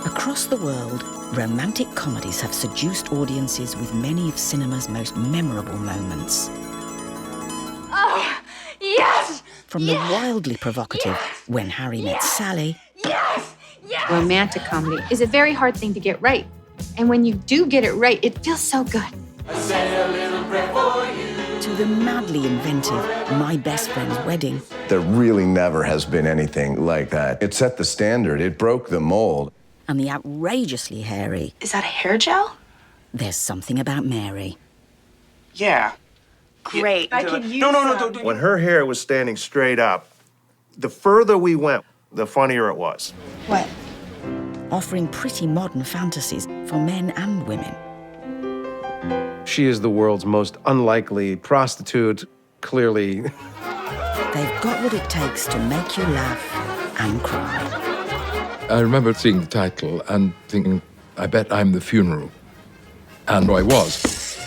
Across the world, romantic comedies have seduced audiences with many of cinema's most memorable moments. Oh, yes! From the wildly provocative When Harry Met Sally... Yes! Yes! Romantic comedy is a very hard thing to get right. And when you do get it right, it feels so good. I say a little prayer for you. To the madly inventive My Best Friend's Wedding. There really never has been anything like that. It set the standard. It broke the mold. And the outrageously hairy Is that a hair gel? There's Something About Mary. Yeah. Great. I could use No. When her hair was standing straight up, the further we went, the funnier it was. What? Offering pretty modern fantasies for men and women. She is the world's most unlikely prostitute, clearly. They've got what it takes to make you laugh and cry. I remember seeing the title and thinking, I bet I'm the funeral. And I was.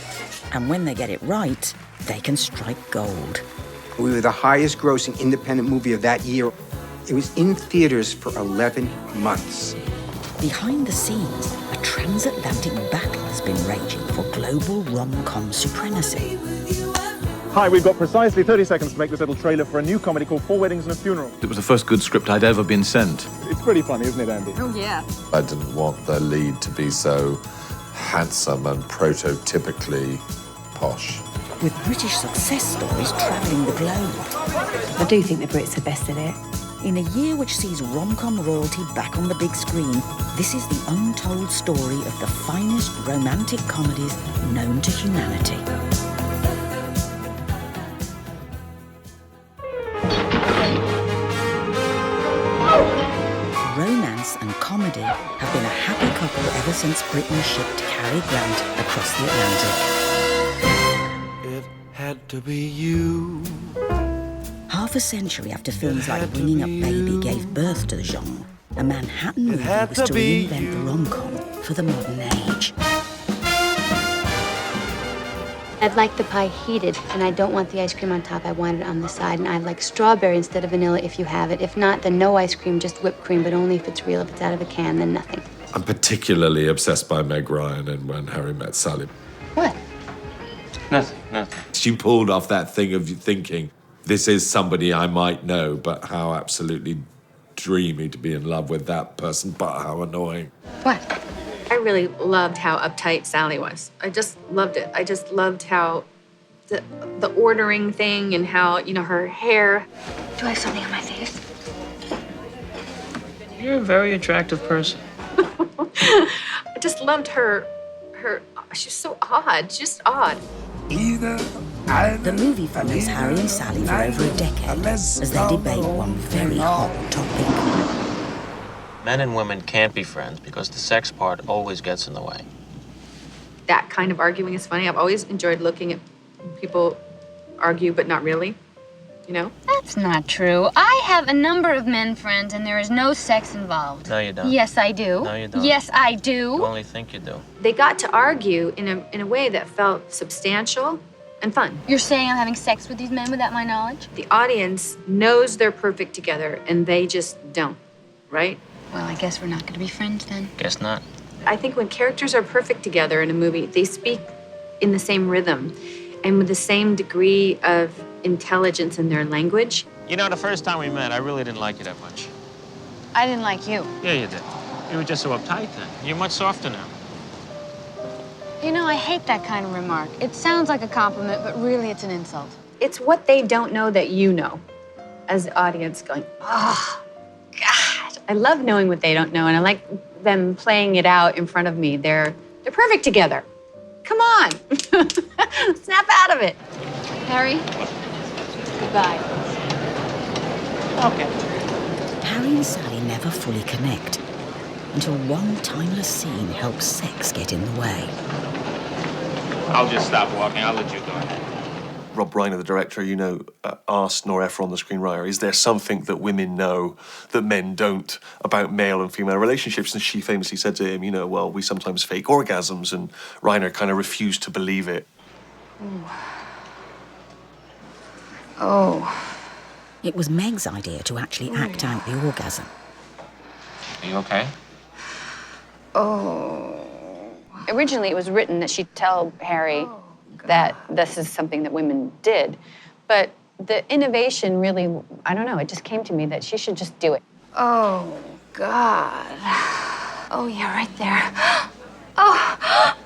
And when they get it right, they can strike gold. We were the highest grossing independent movie of that year. It was in theaters for 11 months. Behind the scenes, a transatlantic battle has been raging for global rom-com supremacy. Hi, we've got precisely 30 seconds to make this little trailer for a new comedy called Four Weddings and a Funeral. It was the first good script I'd ever been sent. It's pretty funny, isn't it, Andy? Oh, yeah. I didn't want the lead to be so handsome and prototypically posh. With British success stories travelling the globe. I do think the Brits are best at it. In a year which sees rom-com royalty back on the big screen, this is the untold story of the finest romantic comedies known to humanity. Romance and comedy have been a happy couple ever since Britain shipped Cary Grant across the Atlantic. It had to be you. Half a century after films like Bringing Up Baby gave birth to the genre, a Manhattan movie was to reinvent the rom-com for the modern age. I'd like the pie heated, and I don't want the ice cream on top. I want it on the side, and I'd like strawberry instead of vanilla if you have it. If not, then no ice cream, just whipped cream, but only if it's real. If it's out of a can, then nothing. I'm particularly obsessed by Meg Ryan and When Harry Met Sally. What? Nothing. She pulled off that thing of thinking, this is somebody I might know, but how absolutely dreamy to be in love with that person, but how annoying. What? I really loved how uptight Sally was. I just loved it. I just loved how the ordering thing and how, you know, her hair. Do I have something on my face? You're a very attractive person. I just loved her. She's so odd. She's just odd. The movie follows Harry and Sally for over a decade as they debate one very hot topic. Men and women can't be friends because the sex part always gets in the way. That kind of arguing is funny. I've always enjoyed looking at people argue, but not really, you know? That's not true. I have a number of men friends, and there is no sex involved. No, you don't. Yes, I do. No, you don't. Yes, I do. You only think you do. They got to argue in a way that felt substantial and fun. You're saying I'm having sex with these men without my knowledge? The audience knows they're perfect together, and they just don't, right? Well, I guess we're not going to be friends then. Guess not. I think when characters are perfect together in a movie, they speak in the same rhythm and with the same degree of intelligence in their language. You know, the first time we met, I really didn't like you that much. I didn't like you. Yeah, you did. You were just so uptight then. You're much softer now. You know, I hate that kind of remark. It sounds like a compliment, but really it's an insult. It's what they don't know that you know, as the audience going, oh, God. I love knowing what they don't know, and I like them playing it out in front of me. They're perfect together. Come on. Snap out of it. Harry, goodbye. Okay. Harry and Sally never fully connect until one timeless scene helps sex get in the way. I'll just stop walking. I'll let you go ahead. Rob Reiner, the director, asked Nora Ephron, the screenwriter, is there something that women know that men don't about male and female relationships? And she famously said to him, well, we sometimes fake orgasms, and Reiner kind of refused to believe it. Oh. It was Meg's idea to actually act out the orgasm. Are you okay? Oh. Originally, it was written that she'd tell Harry that this is something that women did. But the innovation really, I don't know, it just came to me that she should just do it. Oh, God. Oh, yeah, right there. Oh.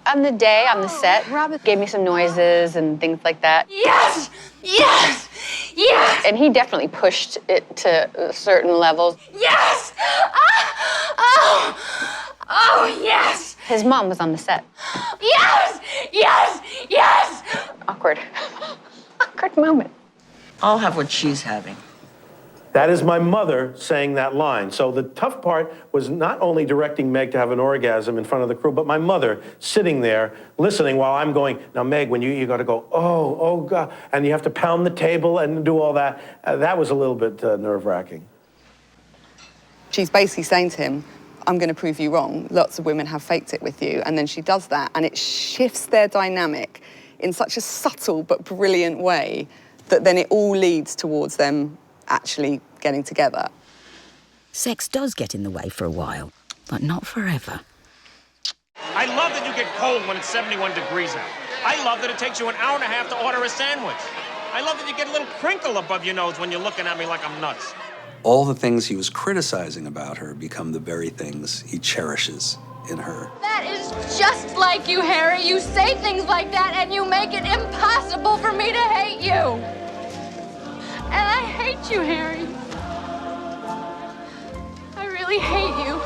On the day, on the set, Robert gave me some noises and things like that. Yes! Yes! Yes! And he definitely pushed it to certain levels. Yes! Oh! Oh, yes! His mom was on the set. Yes! Yes! Yes! Awkward. Awkward moment. I'll have what she's having. That is my mother saying that line. So the tough part was not only directing Meg to have an orgasm in front of the crew, but my mother sitting there listening while I'm going, now Meg, when you got to go, oh God, and you have to pound the table and do all that. That was a little bit nerve-wracking. She's basically saying to him, I'm going to prove you wrong. Lots of women have faked it with you. And then she does that, and it shifts their dynamic in such a subtle but brilliant way that then it all leads towards them actually getting together. Sex does get in the way for a while, but not forever. I love that you get cold when it's 71 degrees out. I love that it takes you an hour and a half to order a sandwich. I love that you get a little crinkle above your nose when you're looking at me like I'm nuts. All the things he was criticizing about her become the very things he cherishes in her. That is just like you, Harry. You say things like that and you make it impossible for me to hate you. And I hate you, Harry. I really hate you.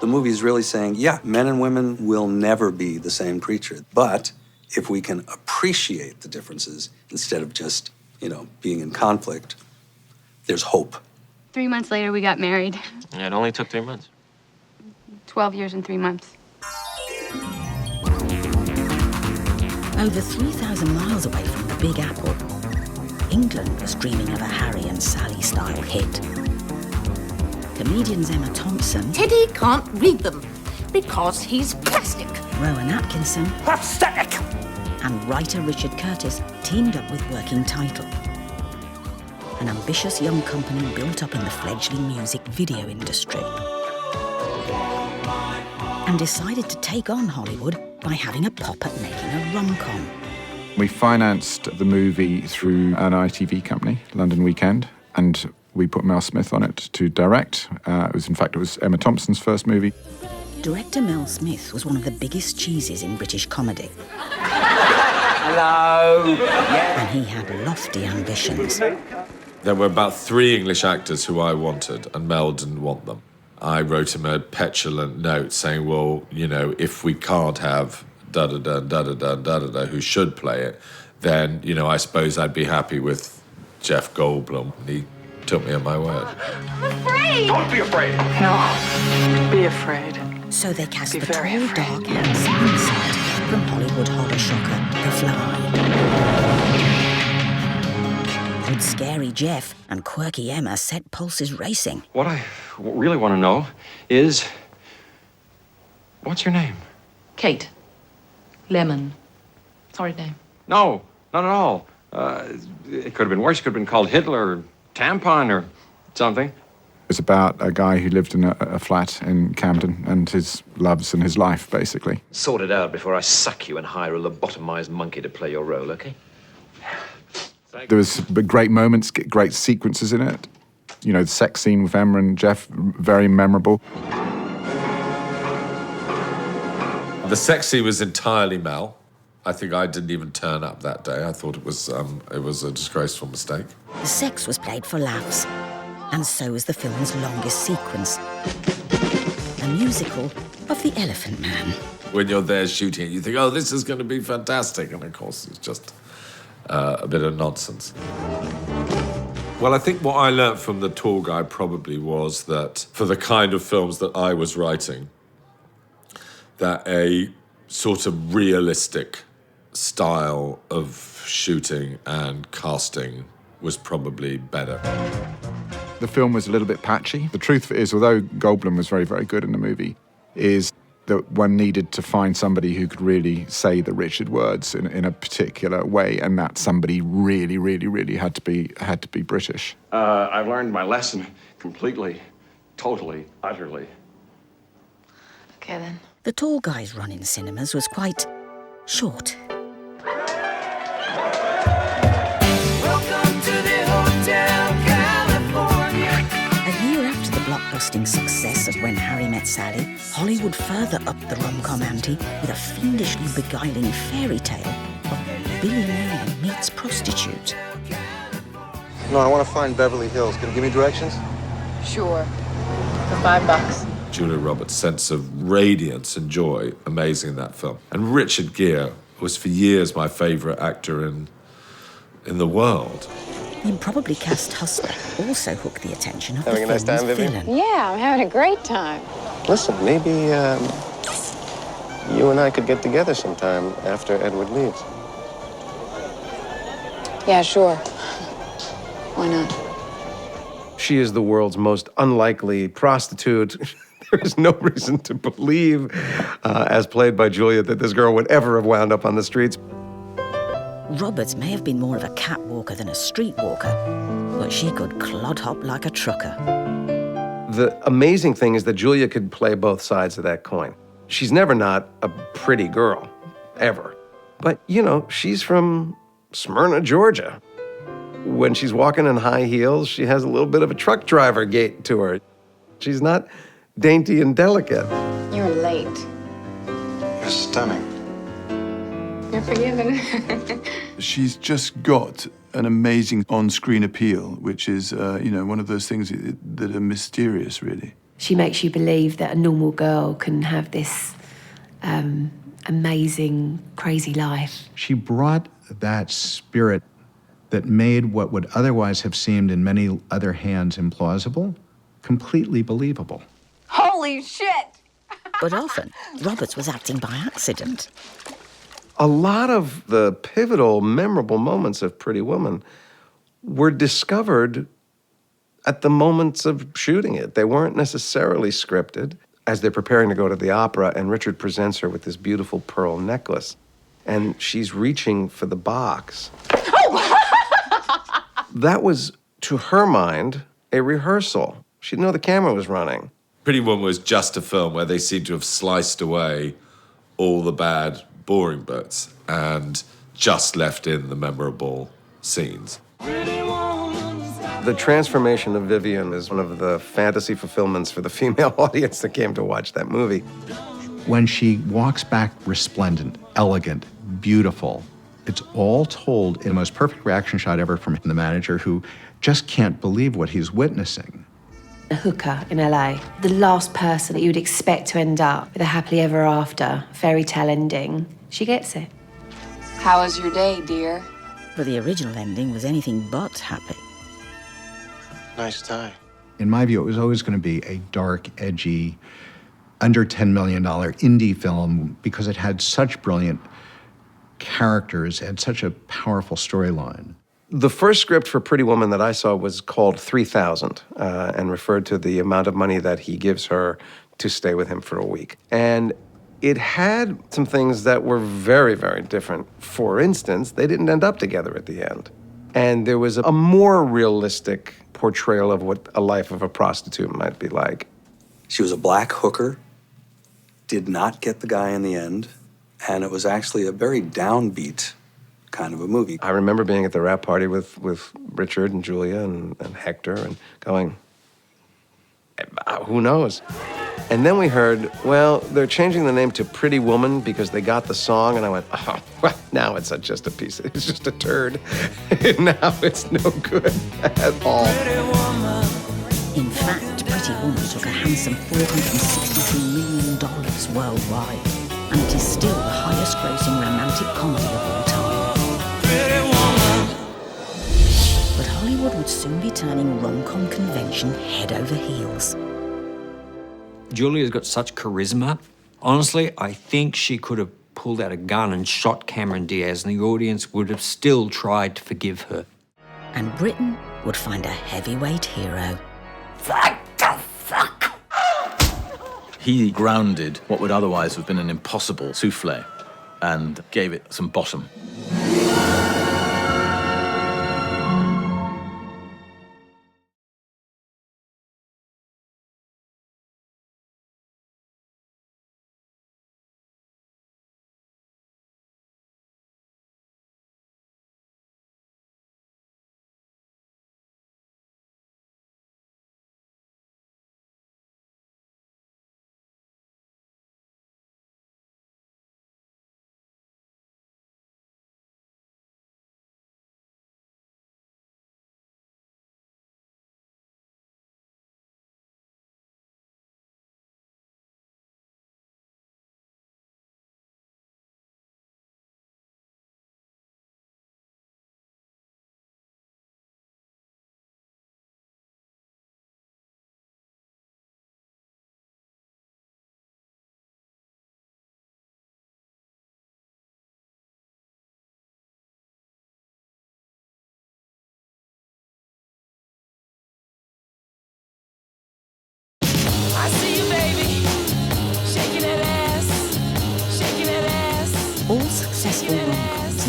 The movie's really saying, yeah, men and women will never be the same creature, but if we can appreciate the differences instead of just, being in conflict, there's hope. 3 months later, we got married. Yeah, it only took 3 months. 12 years and 3 months. Over 3,000 miles away from the Big Apple, England was dreaming of a Harry and Sally-style hit. Comedians Emma Thompson... Teddy can't read them because he's plastic. Rowan Atkinson... Pathetic! And writer Richard Curtis teamed up with Working Title, an ambitious young company built up in the fledgling music video industry, and decided to take on Hollywood by having a pop at making a rom-com. We financed the movie through an ITV company, London Weekend, and we put Mel Smith on it to direct. It was Emma Thompson's first movie. Director Mel Smith was one of the biggest cheeses in British comedy. Hello. And he had lofty ambitions. There were about 3 English actors who I wanted, and Mel didn't want them. I wrote him a petulant note saying, well, if we can't have da-da-da, da-da-da, da-da-da, who should play it, then, I suppose I'd be happy with Jeff Goldblum. And he took me at my word. I'm afraid! Don't be afraid. No, be afraid. So they cast Be the very tall, afraid. dark, handsome inside from Hollywood horror shocker, The Fly. Could scary Jeff and quirky Emma set pulses racing? What I really want to know is, what's your name? Kate. Lemon. Sorry, name. No, not at all. It could have been worse. It could have been called Hitler or Tampon or something. It's about a guy who lived in a flat in Camden and his loves and his life, basically. Sort it out before I suck you and hire a lobotomized monkey to play your role, okay? There was great moments, great sequences in it. The sex scene with Emma and Jeff, very memorable. The sex scene was entirely Mel. I think I didn't even turn up that day. I thought it was a disgraceful mistake. The sex was played for laughs, and so was the film's longest sequence, a musical of The Elephant Man. When you're there shooting it, you think, oh, this is going to be fantastic. And of course, it's just a bit of nonsense. Well, I think what I learnt from the tour guide probably was that for the kind of films that I was writing, that a sort of realistic style of shooting and casting was probably better. The film was a little bit patchy. The truth is, although Goldblum was very, very good in the movie, is that one needed to find somebody who could really say the Richard words in a particular way, and that somebody really, really, really had to be British. I've learned my lesson completely, totally, utterly. Okay, then. The tall guy's run in cinemas was quite short. Welcome to the Hotel California. A year after the blockbusting success of When Harry Met Sally, Hollywood further upped the rom-com ante with a fiendishly beguiling fairy tale of billionaire meets prostitute. No, I want to find Beverly Hills. Can you give me directions? Sure. For $5. Julia Roberts' sense of radiance and joy, amazing in that film. And Richard Gere was for years my favourite actor in the world. The improbably cast hustler also hooked the attention of Having the a nice film's time, Vivian? villain. Yeah, I'm having a great time. Listen, maybe you and I could get together sometime after Edward leaves. Yeah, sure. Why not? She is the world's most unlikely prostitute. There is no reason to believe, as played by Julia, that this girl would ever have wound up on the streets. Roberts may have been more of a catwalker than a streetwalker, but she could clod hop like a trucker. The amazing thing is that Julia could play both sides of that coin. She's never not a pretty girl, ever. But, you know, she's from Smyrna, Georgia. When she's walking in high heels, she has a little bit of a truck driver gait to her. She's not dainty and delicate. You're late. You're stunning. You're forgiven. She's just got an amazing on-screen appeal, which is, one of those things that are mysterious, really. She makes you believe that a normal girl can have this amazing, crazy life. She brought that spirit that made what would otherwise have seemed in many other hands implausible, completely believable. Holy shit! But often, Roberts was acting by accident. A lot of the pivotal, memorable moments of Pretty Woman were discovered at the moments of shooting it. They weren't necessarily scripted. As they're preparing to go to the opera, and Richard presents her with this beautiful pearl necklace, and she's reaching for the box. That was, to her mind, a rehearsal. She didn't know the camera was running. Pretty Woman was just a film where they seemed to have sliced away all the bad, boring bits and just left in the memorable scenes. The transformation of Vivian is one of the fantasy fulfillments for the female audience that came to watch that movie. When she walks back resplendent, elegant, beautiful, it's all told in the most perfect reaction shot ever from the manager, who just can't believe what he's witnessing. A hooker in LA, the last person that you would expect to end up with a happily ever after fairy tale ending, she gets it. How was your day, dear? But the original ending was anything but happy. Nice tie. In my view, it was always going to be a dark, edgy, under $10 million indie film because it had such brilliant characters and such a powerful storyline. The first script for Pretty Woman that I saw was called 3000 and referred to the amount of money that he gives her to stay with him for a week. And it had some things that were very, very different. For instance, they didn't end up together at the end. And there was a more realistic portrayal of what a life of a prostitute might be like. She was a black hooker, did not get the guy in the end, and it was actually a very downbeat kind of a movie. I remember being at the wrap party with Richard and Julia and Hector and going, who knows? And then we heard, well, they're changing the name to Pretty Woman because they got the song, and I went, oh, well, now it's just a piece, it's just a turd. Now it's no good at all. In fact, Pretty Woman took a handsome $463 million worldwide, and it is still the highest-grossing romantic comedy of all time. But Hollywood would soon be turning rom-com convention head over heels. Julia's got such charisma. Honestly, I think she could have pulled out a gun and shot Cameron Diaz, and the audience would have still tried to forgive her. And Britain would find a heavyweight hero. He grounded what would otherwise have been an impossible souffle and gave it some bottom.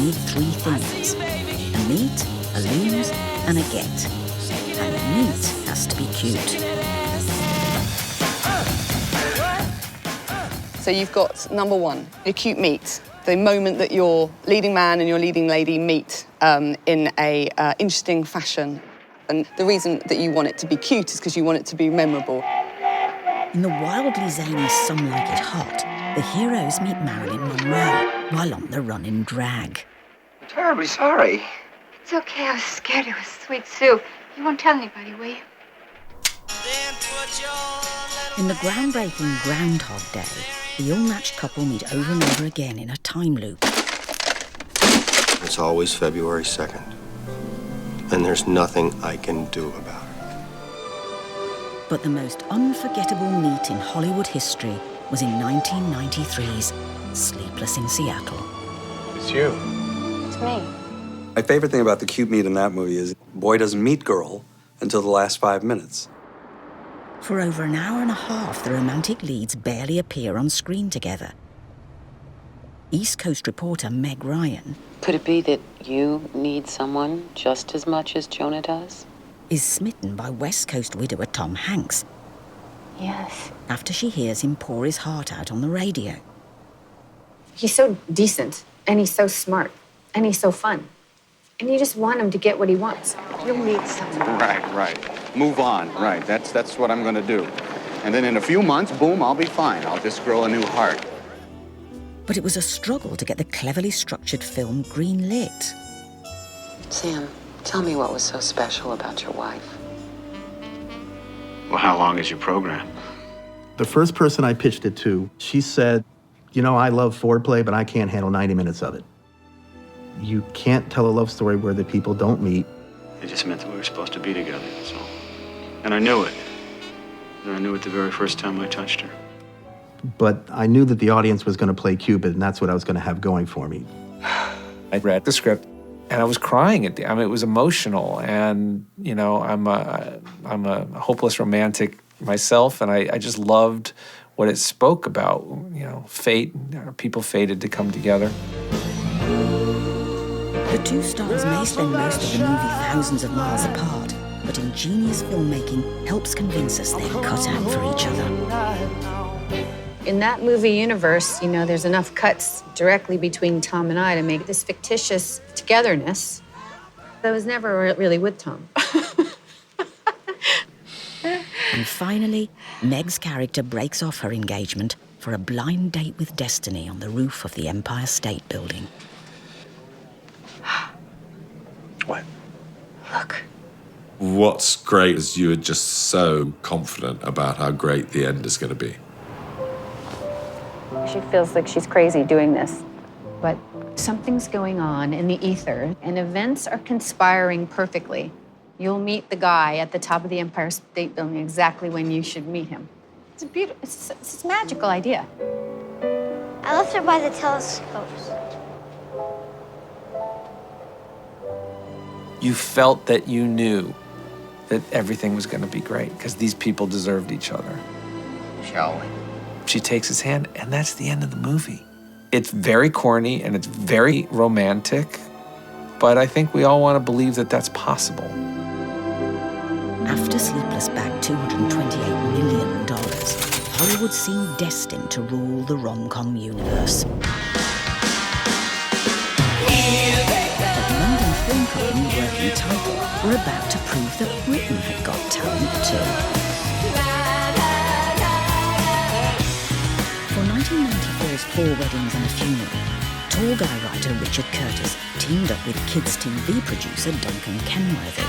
need three things: a meet, a lose, and a get. And the meet has to be cute. So you've got number one, a cute meet. The moment that your leading man and your leading lady meet in a interesting fashion. And the reason that you want it to be cute is because you want it to be memorable. In the wildly zany Some Like It Hot, the heroes meet Marilyn Monroe while on the run in drag. I'm terribly sorry. It's okay, I was scared it was Sweet Sue. You won't tell anybody, will you? In the groundbreaking Groundhog Day, the ill-matched couple meet over and over again in a time loop. It's always February 2nd. And there's nothing I can do about it. But the most unforgettable meet in Hollywood history was in 1993's Sleepless in Seattle. It's you. It's me. My favorite thing about the cute meet in that movie is boy doesn't meet girl until the last 5 minutes. For over an hour and a half, the romantic leads barely appear on screen together. East Coast reporter Meg Ryan Could it be that you need someone just as much as Jonah does? is smitten by West Coast widower Tom Hanks Yes. after she hears him pour his heart out on the radio. He's so decent, and he's so smart, and he's so fun. And you just want him to get what he wants. You'll meet someone. Right. Move on, right. That's what I'm gonna do. And then in a few months, boom, I'll be fine. I'll just grow a new heart. But it was a struggle to get the cleverly structured film green-lit. Sam, tell me what was so special about your wife. Well, how long is your program? The first person I pitched it to, she said, you know, I love foreplay, but I can't handle 90 minutes of it. You can't tell a love story where the people don't meet. It just meant that we were supposed to be together, that's all. And I knew it. And I knew it the very first time I touched her. But I knew that the audience was going to play Cupid, and that's what I was going to have going for me. I read the script, and I was crying at the end. I mean, it was emotional, and you know, I'm a hopeless romantic myself, and I just loved what it spoke about. You know, fate, people fated to come together. The two stars may spend most of the movie thousands of miles apart, but ingenious filmmaking helps convince us they're cut out for each other. In that movie universe, you know, there's enough cuts directly between Tom and I to make this fictitious togetherness. I was never really with Tom. And finally, Meg's character breaks off her engagement for a blind date with destiny on the roof of the Empire State Building. What? Look. What's great is you are just so confident about how great the end is going to be. She feels like she's crazy doing this. But something's going on in the ether, and events are conspiring perfectly. You'll meet the guy at the top of the Empire State Building exactly when you should meet him. It's a beautiful, it's a magical idea. I left her by the telescopes. You felt that you knew that everything was going to be great because these people deserved each other. Shall we? She takes his hand, and that's the end of the movie. It's very corny and it's very romantic, but I think we all want to believe that that's possible. After Sleepless bagged $228 million, Hollywood seemed destined to rule the rom-com universe. The London film company working title were about to prove that Britain had got talent too. For 1994's Four Weddings and a Funeral, Tall Guy writer Richard Curtis teamed up with kids' TV producer Duncan Kenworthy.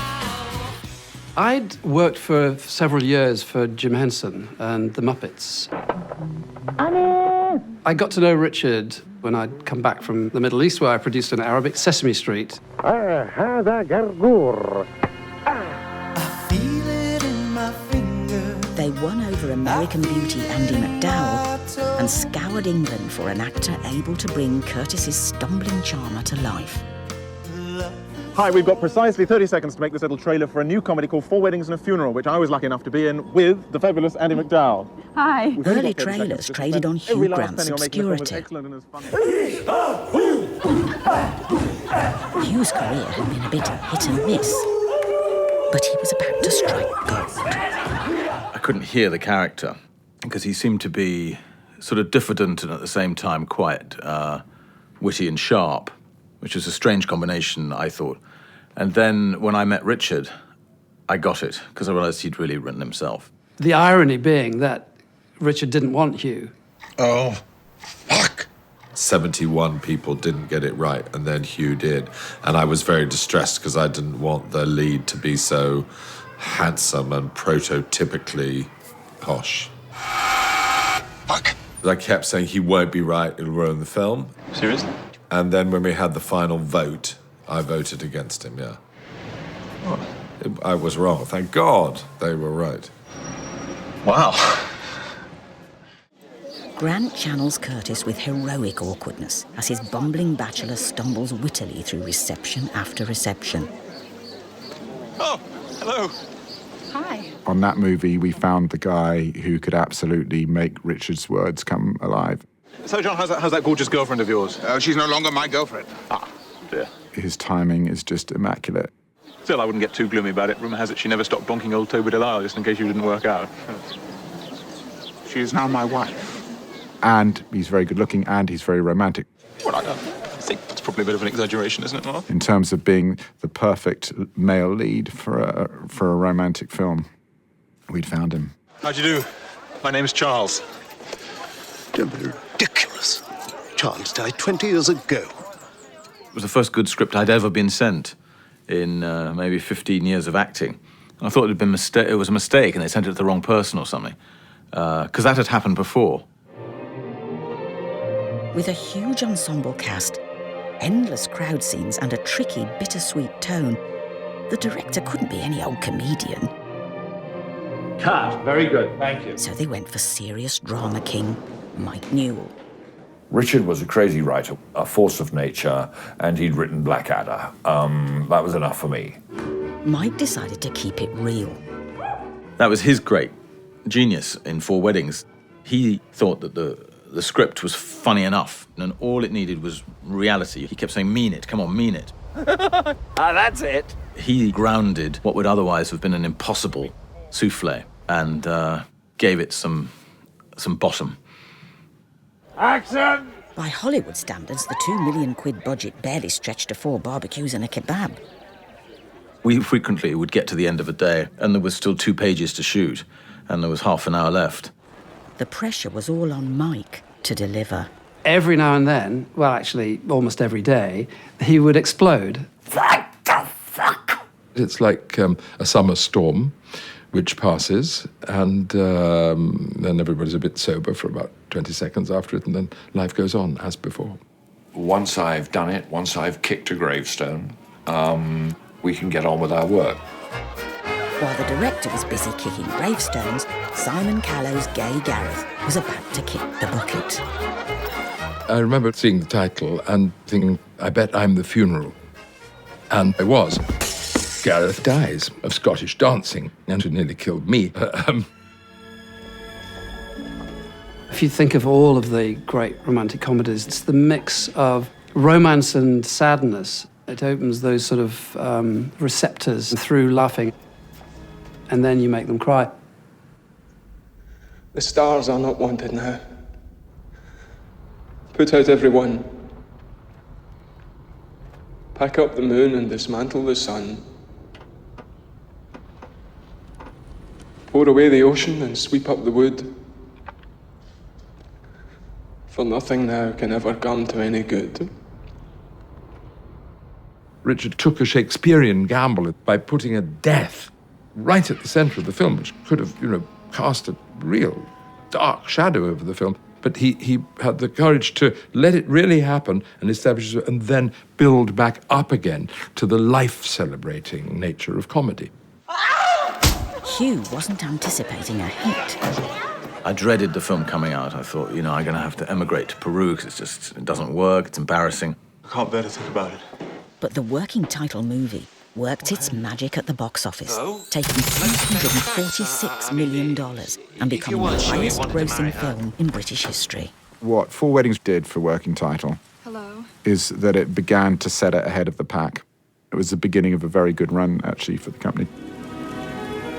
I'd worked for several years for Jim Henson and the Muppets. I got to know Richard when I'd come back from the Middle East, where I produced an Arabic Sesame Street. They won over American beauty Andie MacDowell and scoured England for an actor able to bring Curtis's stumbling charmer to life. Hi, we've got precisely 30 seconds to make this little trailer for a new comedy called Four Weddings and a Funeral, which I was lucky enough to be in with the fabulous Andie MacDowell. Hi. Early trailers traded on Hugh Grant's obscurity. Hugh's career had been a bit hit and miss, but he was about to strike gold. I couldn't hear the character because he seemed to be sort of diffident and at the same time quite witty and sharp, which was a strange combination, I thought. And then when I met Richard, I got it because I realized he'd really written himself. The irony being that Richard didn't want Hugh. Oh, fuck! 71 people didn't get it right, and then Hugh did. And I was very distressed because I didn't want the lead to be so handsome and prototypically posh. Fuck! I kept saying he won't be right, it'll ruin the film. Seriously? And then when we had the final vote, I voted against him, yeah. I was wrong. Thank God they were right. Wow. Grant channels Curtis with heroic awkwardness as his bumbling bachelor stumbles wittily through reception after reception. Oh, hello. Hi. On that movie, we found the guy who could absolutely make Richard's words come alive. So, John, how's that gorgeous girlfriend of yours? She's no longer my girlfriend. Ah, dear. His timing is just immaculate. Still, I wouldn't get too gloomy about it. Rumour has it she never stopped bonking old Toby Delisle just in case you didn't work out. She is now my wife. And he's very good looking and he's very romantic. Well, I think that's probably a bit of an exaggeration, isn't it, Mark? In terms of being the perfect male lead for a romantic film, we'd found him. How'd you do? My name's Charles. Don't be ridiculous. Charles died 20 years ago. It was the first good script I'd ever been sent in maybe 15 years of acting. And I thought it was a mistake and they sent it to the wrong person or something. Because that had happened before. With a huge ensemble cast, endless crowd scenes and a tricky, bittersweet tone, the director couldn't be any old comedian. Cut. Very good. Thank you. So they went for serious drama king, Mike Newell. Richard was a crazy writer, a force of nature, and he'd written Blackadder. That was enough for me. Mike decided to keep it real. That was his great genius in Four Weddings. He thought that the script was funny enough, and all it needed was reality. He kept saying, mean it, come on, mean it. That's it. He grounded what would otherwise have been an impossible souffle and gave it some bottom. Action! By Hollywood standards, the £2 million budget barely stretched to 4 barbecues and a kebab. We frequently would get to the end of a day, and there was still 2 pages to shoot, and there was half an hour left. The pressure was all on Mike to deliver. Every now and then, well, actually, almost every day, he would explode. What the fuck? It's like a summer storm, which passes, and then everybody's a bit sober for about 20 seconds after it, and then life goes on as before. Once I've done it, once I've kicked a gravestone, we can get on with our work. While the director was busy kicking gravestones, Simon Callow's Gay Gareth was about to kick the bucket. I remember seeing the title and thinking, I bet I'm the funeral. And I was. Gareth dies of Scottish dancing, and it nearly killed me. If you think of all of the great romantic comedies, it's the mix of romance and sadness. It opens those sort of receptors through laughing, and then you make them cry. The stars are not wanted now. Put out everyone. Pack up the moon and dismantle the sun. Pour away the ocean and sweep up the wood. For nothing now can ever come to any good. Richard took a Shakespearean gamble by putting a death right at the centre of the film, which could have, cast a real dark shadow over the film. But he had the courage to let it really happen and establish it, and then build back up again to the life-celebrating nature of comedy. Hugh wasn't anticipating a hit. I dreaded the film coming out. I thought, I'm going to have to emigrate to Peru because it doesn't work, it's embarrassing. I can't bear to think about it. But the working title movie worked its magic at the box office, taking $346 million and becoming the highest-grossing film in British history. What Four Weddings did for working title Hello. is that it began to set it ahead of the pack. It was the beginning of a very good run, actually, for the company.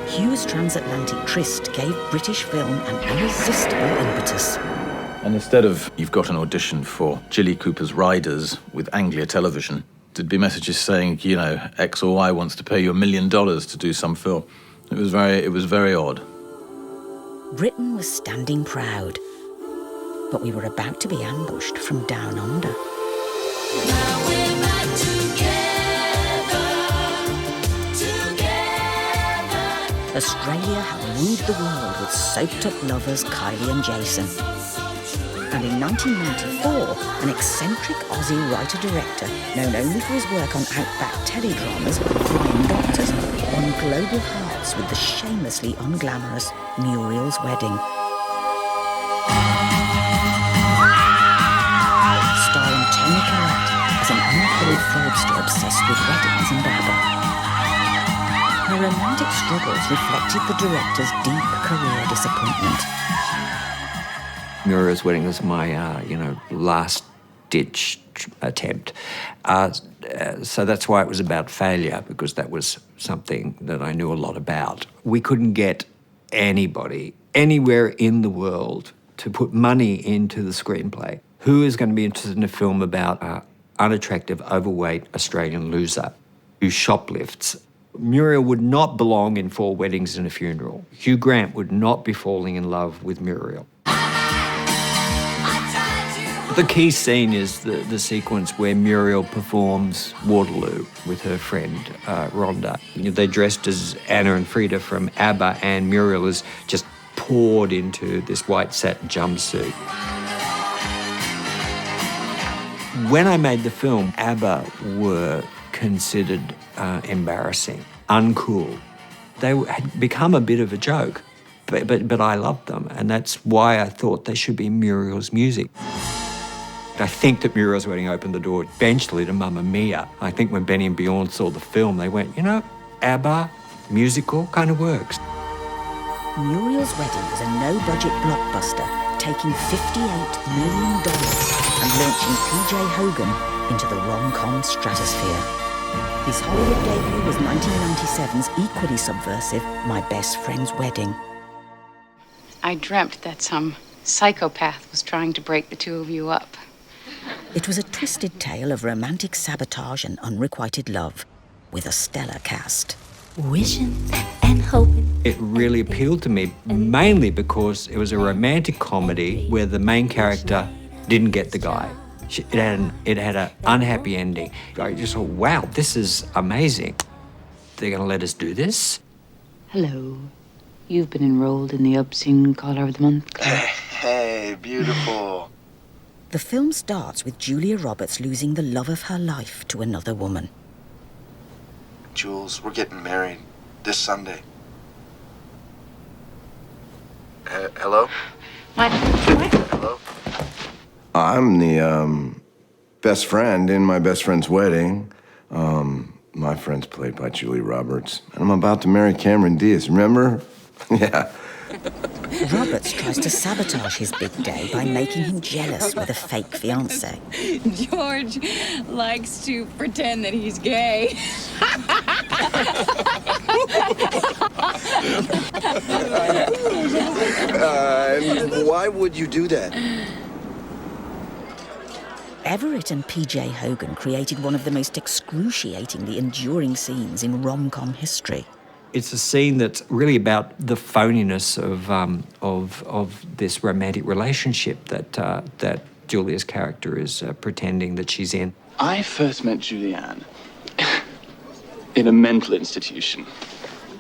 Hugh's transatlantic tryst gave British film an irresistible impetus. And instead of, you've got an audition for Jilly Cooper's Riders with Anglia Television, there'd be messages saying, you know, X or Y wants to pay you $1 million to do some film. It was very odd. Britain was standing proud, but we were about to be ambushed from down under. Australia had wooed the world with soaked-up lovers Kylie and Jason. And in 1994, an eccentric Aussie writer-director, known only for his work on outback teledramas, Flying Doctors, won global hearts with the shamelessly unglamorous Muriel's Wedding. Starring Toni Collette as an unemployed fraudster obsessed with weddings and ABBA. Her romantic struggles reflected the director's deep career disappointment. Muriel's Wedding was my, last-ditch attempt. So that's why it was about failure, because that was something that I knew a lot about. We couldn't get anybody anywhere in the world to put money into the screenplay. Who is going to be interested in a film about an unattractive, overweight Australian loser who shoplifts? Muriel would not belong in 4 Weddings and a Funeral. Hugh Grant would not be falling in love with Muriel. The key scene is the sequence where Muriel performs Waterloo with her friend Rhonda. They're dressed as Anna and Frida from ABBA, and Muriel is just poured into this white satin jumpsuit. When I made the film, ABBA were considered embarrassing, uncool. They had become a bit of a joke, but I loved them, and that's why I thought they should be Muriel's music. I think that Muriel's Wedding opened the door eventually to Mamma Mia. I think when Benny and Bjorn saw the film, they went, ABBA, musical, kind of works. Muriel's Wedding was a no-budget blockbuster, taking $58 million and launching P.J. Hogan into the rom-com stratosphere. His Hollywood debut was 1997's equally subversive My Best Friend's Wedding. I dreamt that some psychopath was trying to break the two of you up. It was a twisted tale of romantic sabotage and unrequited love, with a stellar cast. Wishing and hoping. It really appealed to me, mainly because it was a romantic comedy where the main character didn't get the guy. It had an unhappy ending. I just thought, wow, this is amazing. They're going to let us do this? Hello. You've been enrolled in the Obscene Caller of the Month Club. Hey, beautiful. The film starts with Julia Roberts losing the love of her life to another woman. Jules, we're getting married this Sunday. Hello? What? Hello? I'm the best friend in My Best Friend's Wedding. My friend's played by Julia Roberts, and I'm about to marry Cameron Diaz, remember? Yeah. Roberts tries to sabotage his big day by making him jealous with a fake fiancé. George likes to pretend that he's gay. Why would you do that? Everett and P.J. Hogan created one of the most excruciatingly enduring scenes in rom-com history. It's a scene that's really about the phoniness of this romantic relationship that Julia's character is pretending that she's in. I first met Julianne in a mental institution.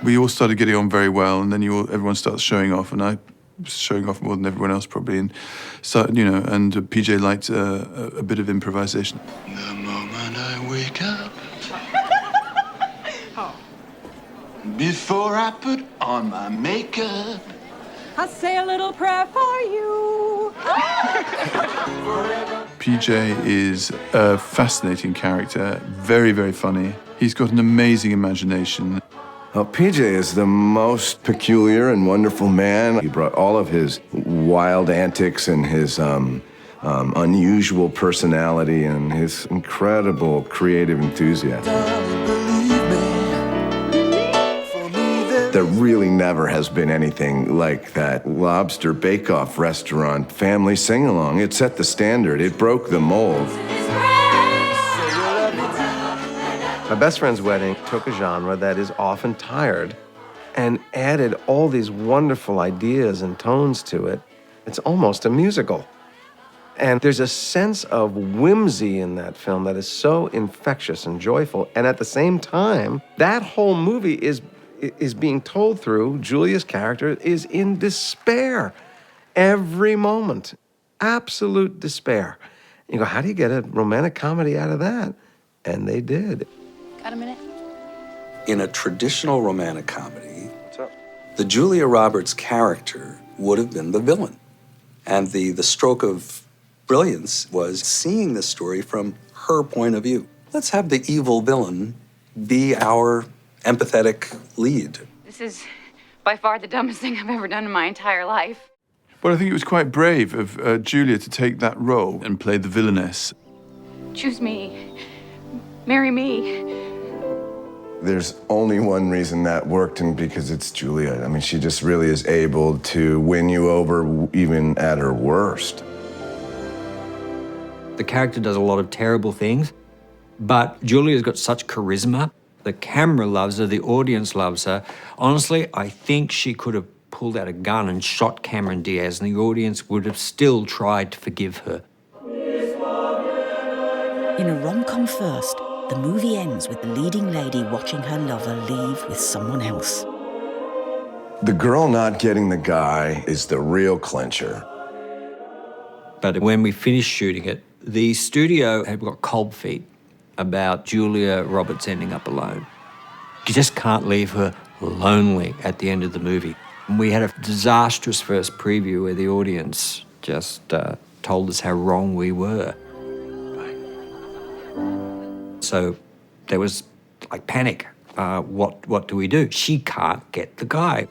We all started getting on very well, and then everyone starts showing off, and I was showing off more than everyone else probably, and so and PJ liked a bit of improvisation. The moment I wake up, before I put on my makeup, I'll say a little prayer for you. PJ is a fascinating character, very, very funny. He's got an amazing imagination. Well, PJ is the most peculiar and wonderful man. He brought all of his wild antics and his unusual personality and his incredible creative enthusiasm. There really never has been anything like that Lobster Bake-Off restaurant family sing-along. It set the standard. It broke the mold. My Best Friend's Wedding took a genre that is often tired and added all these wonderful ideas and tones to it. It's almost a musical. And there's a sense of whimsy in that film that is so infectious and joyful. And at the same time, that whole movie is being told through Julia's character is in despair every moment, absolute despair. You go, how do you get a romantic comedy out of that? And they did. Got a minute? In a traditional romantic comedy, the Julia Roberts character would have been the villain. And the stroke of brilliance was seeing the story from her point of view. Let's have the evil villain be our empathetic lead. This is by far the dumbest thing I've ever done in my entire life. But I think it was quite brave of Julia to take that role and play the villainess. Choose me. Marry me. There's only one reason that worked, and because it's Julia. I mean, she just really is able to win you over even at her worst. The character does a lot of terrible things, but Julia's got such charisma. The camera loves her, the audience loves her. Honestly, I think she could have pulled out a gun and shot Cameron Diaz, and the audience would have still tried to forgive her. In a rom-com first, the movie ends with the leading lady watching her lover leave with someone else. The girl not getting the guy is the real clincher. But when we finished shooting it, the studio had got cold feet about Julia Roberts ending up alone. You just can't leave her lonely at the end of the movie. And we had a disastrous first preview where the audience just told us how wrong we were. So there was like panic. What do we do? She can't get the guy.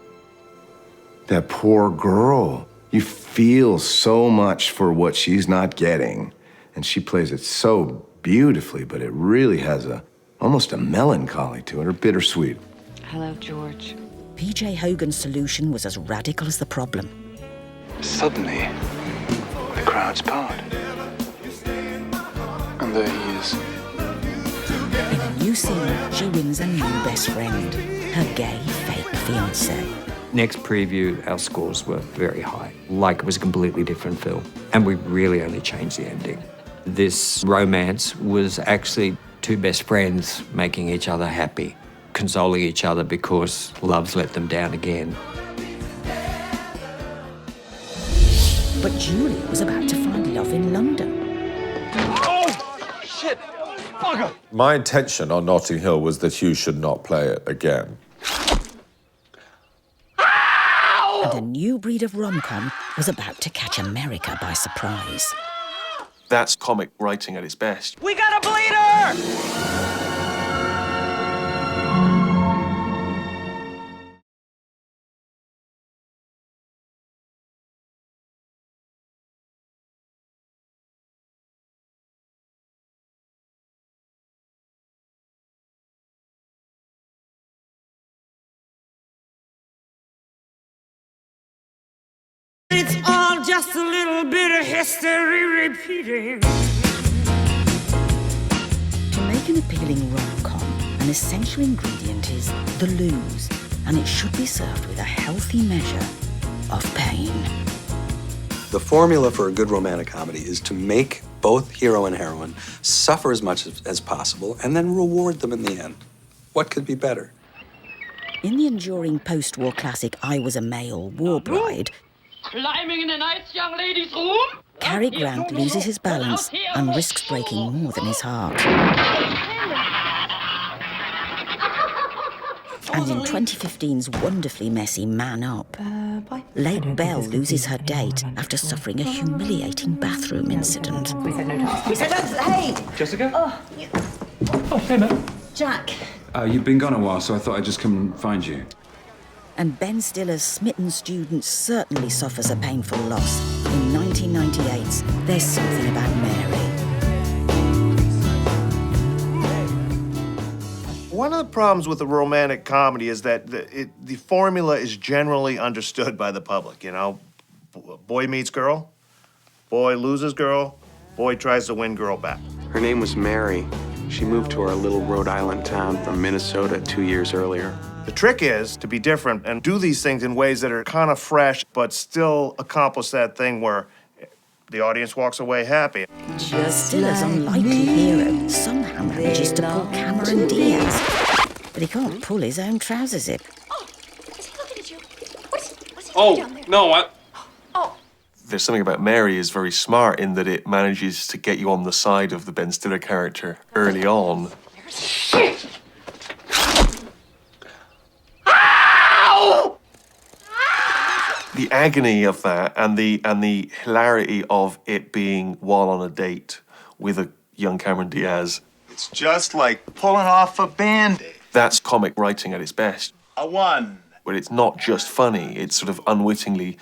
That poor girl. You feel so much for what she's not getting. And she plays it so beautifully, but it really has almost a melancholy to it, or bittersweet. Hello, George. P.J. Hogan's solution was as radical as the problem. Suddenly, the crowds part. And there he is. In a new scene, she wins a new best friend, her gay fake fiancé. Next preview, our scores were very high, like it was a completely different film. And we really only changed the ending. This romance was actually two best friends making each other happy, consoling each other because love's let them down again. But Julia was about to find love in London. Oh, shit! Bugger! My intention on Notting Hill was that Hugh should not play it again. And a new breed of rom-com was about to catch America by surprise. That's comic writing at its best. We got a bleeder! It's all just a little bit of history repeating. To make an appealing rom-com, an essential ingredient is the lose, and it should be served with a healthy measure of pain. The formula for a good romantic comedy is to make both hero and heroine suffer as much as possible and then reward them in the end. What could be better? In the enduring post-war classic I Was a Male War Bride, Climbing in a nice young lady's room? Cary Grant loses his balance and risks breaking more than his heart. And in 2015's wonderfully messy Man Up, Lake Bell loses her date after suffering a humiliating bathroom incident. We said no time. We said no. Hey! Jessica? Oh, yeah. Oh, hey, man. Jack. You've been gone a while, so I thought I'd just come and find you. And Ben Stiller's smitten student certainly suffers a painful loss in 1998's There's Something About Mary. One of the problems with a romantic comedy is that the formula is generally understood by the public, you know? Boy meets girl, boy loses girl, boy tries to win girl back. Her name was Mary. She moved to our little Rhode Island town from Minnesota 2 years earlier. The trick is to be different and do these things in ways that are kind of fresh, but still accomplish that thing where the audience walks away happy. Still unlikely hero somehow manages to pull Cameron Diaz, but he can't pull his own trouser zip. There's something about Mary is very smart in that it manages to get you on the side of the Ben Stiller character early on. Shit! The agony of that and the hilarity of it being while on a date with a young Cameron Diaz. It's just like pulling off a Band-Aid. That's comic writing at its best. A one. Where it's not just funny, it's sort of unwittingly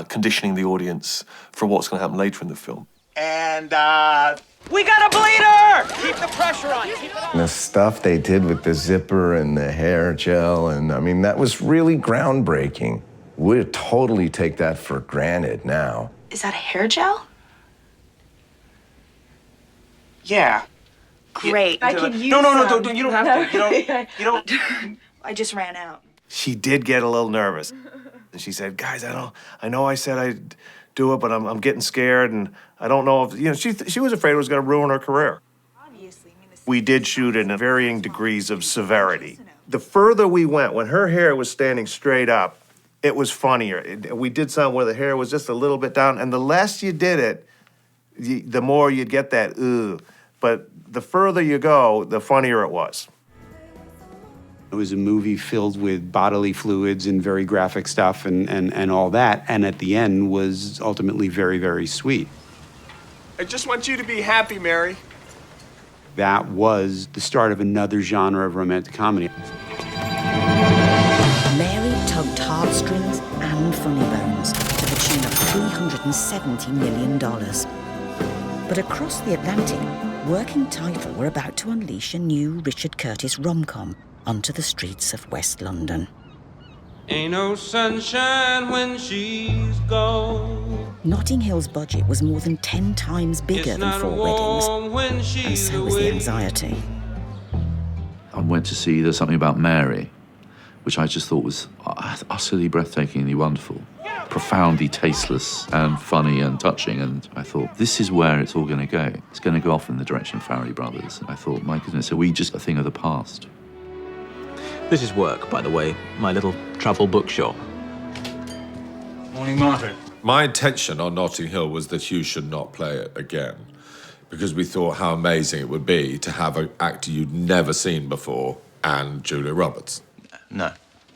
conditioning the audience for what's going to happen later in the film. And, We got a bleeder! Keep the pressure on. Keep it on. The stuff they did with the zipper and the hair gel, and I mean, that was really groundbreaking. We'd totally take that for granted now. Is that a hair gel? Yeah. Great. I can use No, you don't have to. You don't. I just ran out. She did get a little nervous. And she said, guys, I know I said I'd do it, but I'm getting scared, and I don't know if, you know, she was afraid it was going to ruin her career. We did shoot in varying degrees of severity. The further we went, when her hair was standing straight up, it was funnier. We did some where the hair was just a little bit down, and the less you did it, the more you'd get that, ugh. But the further you go, the funnier it was. It was a movie filled with bodily fluids and very graphic stuff and all that, and at the end was ultimately very, very sweet. I just want you to be happy, Mary. That was the start of another genre of romantic comedy. Mary tugged heartstrings and funny bones to the tune of $370 million. But across the Atlantic, Working Title were about to unleash a new Richard Curtis rom-com onto the streets of West London. Ain't no sunshine when she's gone. Notting Hill's budget was more than 10 times bigger than Four Weddings, and so was the anxiety. I went to see There's Something About Mary, which I just thought was utterly breathtakingly wonderful, profoundly tasteless and funny and touching, and I thought, this is where it's all going to go. It's going to go off in the direction of Farrelly Brothers. And I thought, my goodness, are we just a thing of the past? This is work, by the way, my little travel bookshop. Morning, Margaret. My intention on Notting Hill was that Hugh should not play it again, because we thought how amazing it would be to have an actor you'd never seen before and Julia Roberts. No.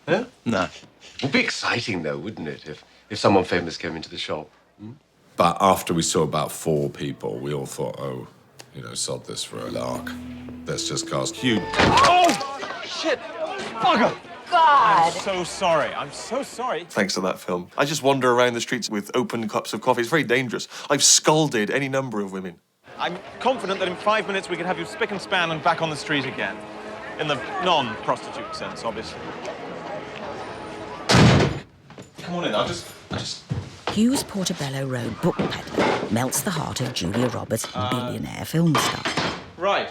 Yeah? No. It would be exciting, though, wouldn't it, if someone famous came into the shop? But after we saw about 4 people, we all thought, oh, you know, sod this for a lark. Let's just cast Hugh. Oh! Shit! Bugger! God! I'm so sorry. I'm so sorry. Thanks to that film. I just wander around the streets with open cups of coffee. It's very dangerous. I've scalded any number of women. I'm confident that in 5 minutes we can have you spick and span and back on the street again. In the non-prostitute sense, obviously. Come on in, I just... Hugh's Portobello Road book peddler melts the heart of Julia Roberts' billionaire film star. Right.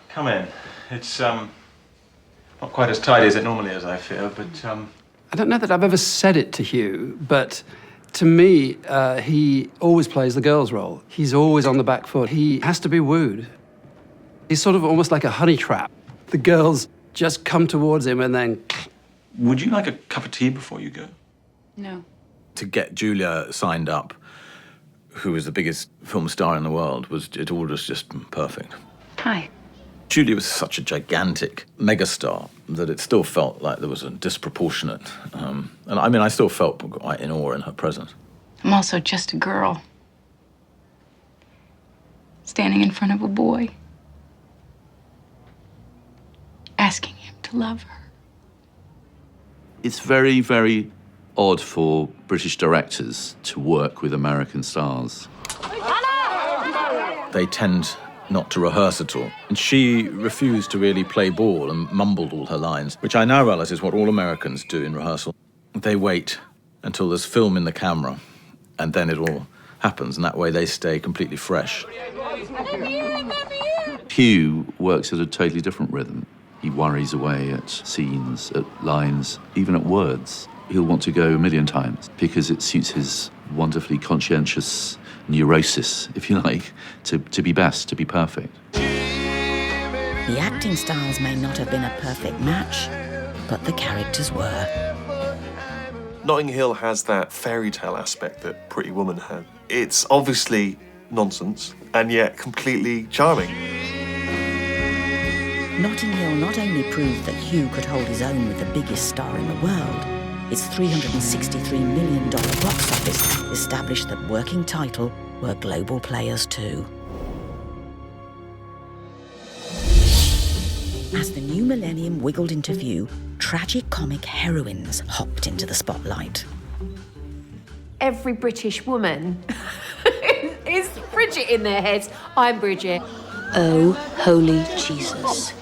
Come in. It's, not quite as tidy as it normally is, I fear, but, I don't know that I've ever said it to Hugh, but to me, he always plays the girl's role. He's always on the back foot. He has to be wooed. He's sort of almost like a honey trap. The girls just come towards him and then... Would you like a cup of tea before you go? No. To get Julia signed up, who was the biggest film star in the world, it all was just perfect. Hi. Julia was such a gigantic megastar that it still felt like there was a disproportionate, and I mean, I still felt quite in awe in her presence. I'm also just a girl. Standing in front of a boy. Asking him to love her. It's very, very odd for British directors to work with American stars. They tend not to rehearse at all. And she refused to really play ball and mumbled all her lines, which I now realize is what all Americans do in rehearsal. They wait until there's film in the camera, and then it all happens, and that way they stay completely fresh. Hugh works at a totally different rhythm. He worries away at scenes, at lines, even at words. He'll want to go a million times because it suits his wonderfully conscientious neurosis, if you like, to be best, to be perfect. The acting styles may not have been a perfect match, but the characters were. Notting Hill has that fairy tale aspect that Pretty Woman had. It's obviously nonsense, and yet completely charming. Notting Hill not only proved that Hugh could hold his own with the biggest star in the world, its $363 million box office established that working title were global players too. As the new millennium wiggled into view, tragic comic heroines hopped into the spotlight. Every British woman is Bridget in their heads. I'm Bridget. Oh, holy Jesus.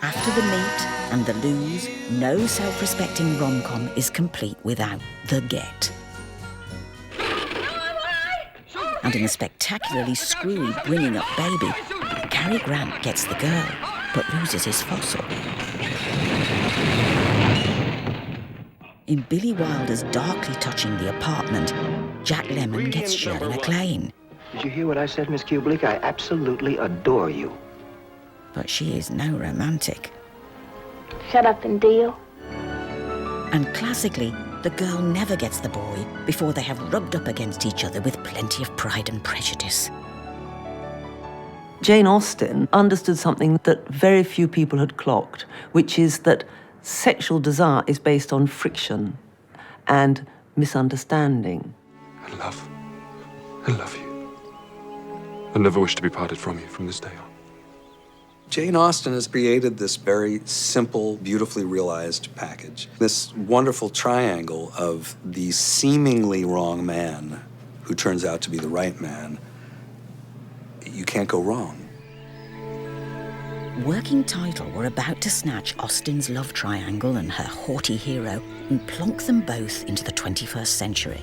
After the meet and the lose, no self-respecting rom-com is complete without the get. And in a spectacularly screwy bringing up baby, Cary Grant gets the girl, but loses his fossil. In Billy Wilder's darkly touching The Apartment, Jack Lemmon gets Shirley MacLaine. Did you hear what I said, Miss Kubelik? I absolutely adore you. But she is no romantic. Shut up and deal. And classically, the girl never gets the boy before they have rubbed up against each other with plenty of pride and prejudice. Jane Austen understood something that very few people had clocked, which is that sexual desire is based on friction and misunderstanding. I love you. I never wish to be parted from you from this day on. Jane Austen has created this very simple, beautifully realized package. This wonderful triangle of the seemingly wrong man who turns out to be the right man. You can't go wrong. Working title were about to snatch Austen's love triangle and her haughty hero and plonk them both into the 21st century.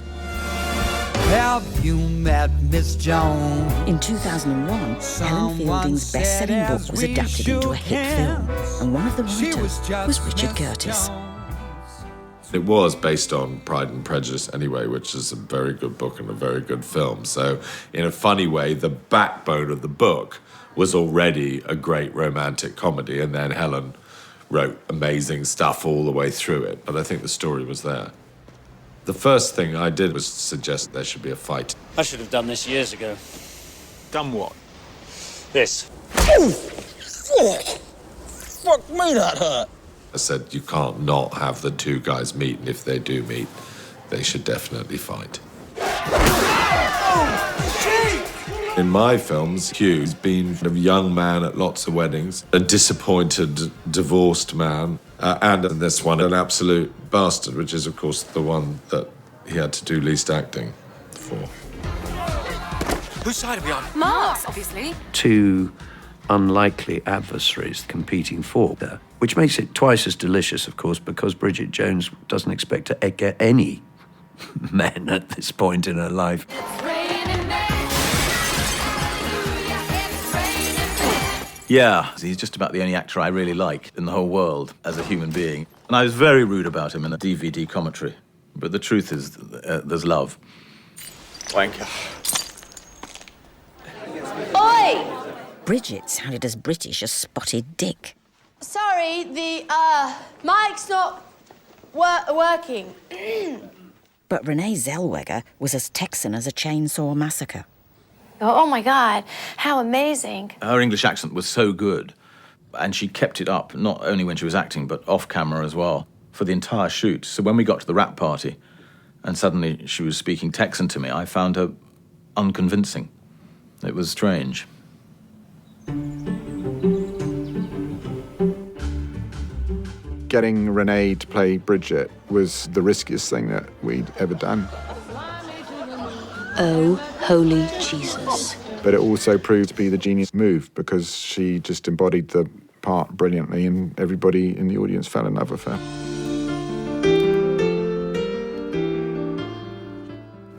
Have you met Miss Jones? In 2001, Helen Fielding's best-selling book was adapted into a hit film, and one of the writers was Richard Curtis. It was based on Pride and Prejudice anyway, which is a very good book and a very good film. So, in a funny way, the backbone of the book was already a great romantic comedy, and then Helen wrote amazing stuff all the way through it. But I think the story was there. The first thing I did was suggest there should be a fight. I should have done this years ago. Done what? This. Oh! Fuck me, that hurt. I said you can't not have the two guys meet, and if they do meet, they should definitely fight. In my films, Hugh's been a young man at lots of weddings, a disappointed, divorced man, and in this one, an absolute bastard, which is, of course, the one that he had to do least acting for. Whose side are we on? Mark's, obviously. Two unlikely adversaries competing for her, which makes it twice as delicious, of course, because Bridget Jones doesn't expect to get any men at this point in her life. Yeah, he's just about the only actor I really like in the whole world as a human being. And I was very rude about him in a DVD commentary. But the truth is, there's love. Thank you. Oi! Bridget sounded as British as Spotted Dick. Sorry, the mic's not working. But Renee Zellweger was as Texan as a chainsaw massacre. Oh my God, how amazing. Her English accent was so good, and she kept it up, not only when she was acting, but off camera as well, for the entire shoot. So when we got to the wrap party, and suddenly she was speaking Texan to me, I found her unconvincing. It was strange. Getting Renee to play Bridget was the riskiest thing that we'd ever done. Oh, holy Jesus. But it also proved to be the genius move because she just embodied the part brilliantly and everybody in the audience fell in love with her.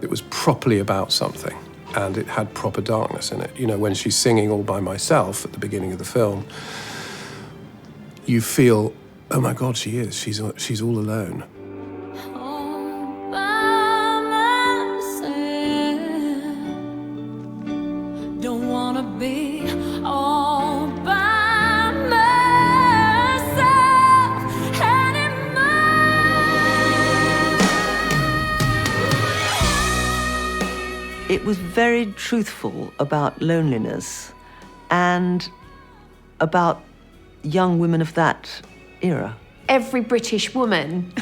It was properly about something and it had proper darkness in it. You know, when she's singing All By Myself at the beginning of the film, you feel, oh my God, she is. She's all alone. Don't wanna be all by myself anymore. It was very truthful about loneliness and about young women of that era. Every British woman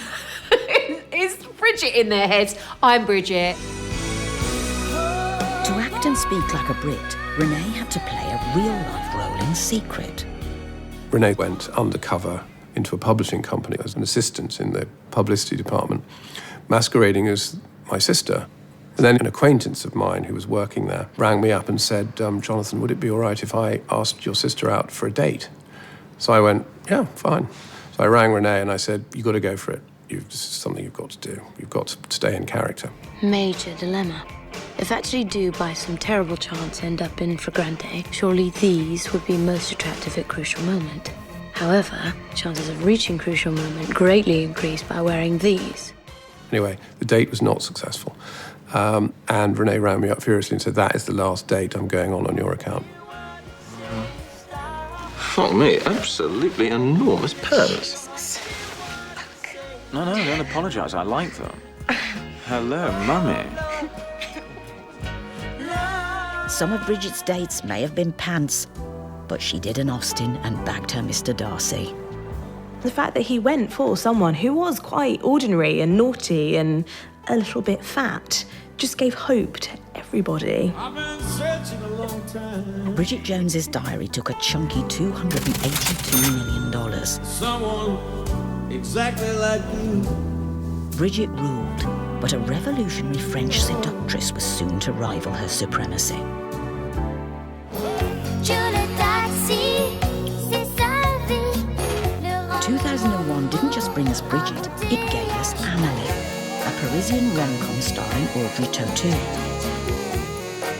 is Bridget in their heads. I'm Bridget. To act and speak like a Brit, Renee had to play a real-life role in secret. Renee went undercover into a publishing company as an assistant in the publicity department, masquerading as my sister. And then an acquaintance of mine who was working there rang me up and said, Jonathan, would it be all right if I asked your sister out for a date? So I went, yeah, fine. So I rang Renee and I said, you've got to go for it. This is something you've got to do. You've got to stay in character. Major dilemma. If actually do by some terrible chance end up in Flagrante, surely these would be most attractive at crucial moment. However, chances of reaching crucial moment greatly increase by wearing these. Anyway, the date was not successful. And Renee rang me up furiously and said, that is the last date I'm going on your account. Fuck me, absolutely enormous pants. No, don't apologise. I like them. Hello, Mummy. Some of Bridget's dates may have been pants, but she did an Austin and bagged her Mr. Darcy. The fact that he went for someone who was quite ordinary and naughty and a little bit fat just gave hope to everybody. Bridget Jones's Diary took a chunky $282 million. Someone exactly like you. Bridget ruled, but a revolutionary French seductress was soon to rival her supremacy. 2001 didn't just bring us Bridget, it gave us Amélie, a Parisian rom-com starring Audrey Tautou.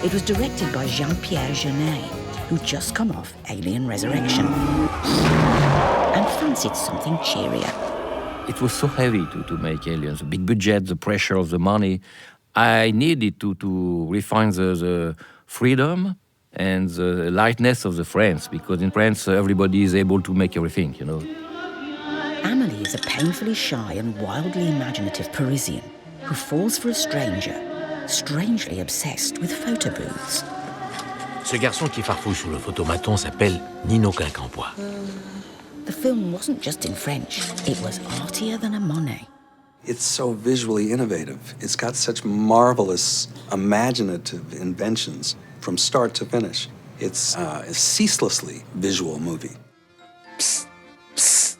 It was directed by Jean-Pierre Jeunet, who'd just come off Alien Resurrection and fancied something cheerier. It was so heavy to make Aliens, the big budget, the pressure of the money. I needed to refine the freedom and the lightness of the France, because in France everybody is able to make everything, you know. Amélie is a painfully shy and wildly imaginative Parisian who falls for a stranger, strangely obsessed with photo booths. Ce garçon qui farfouille sur le photomaton s'appelle Nino Quincampoix. The film wasn't just in French, it was artier than a Monet. It's so visually innovative. It's got such marvelous imaginative inventions from start to finish. It's a ceaselessly visual movie. Psst, psst.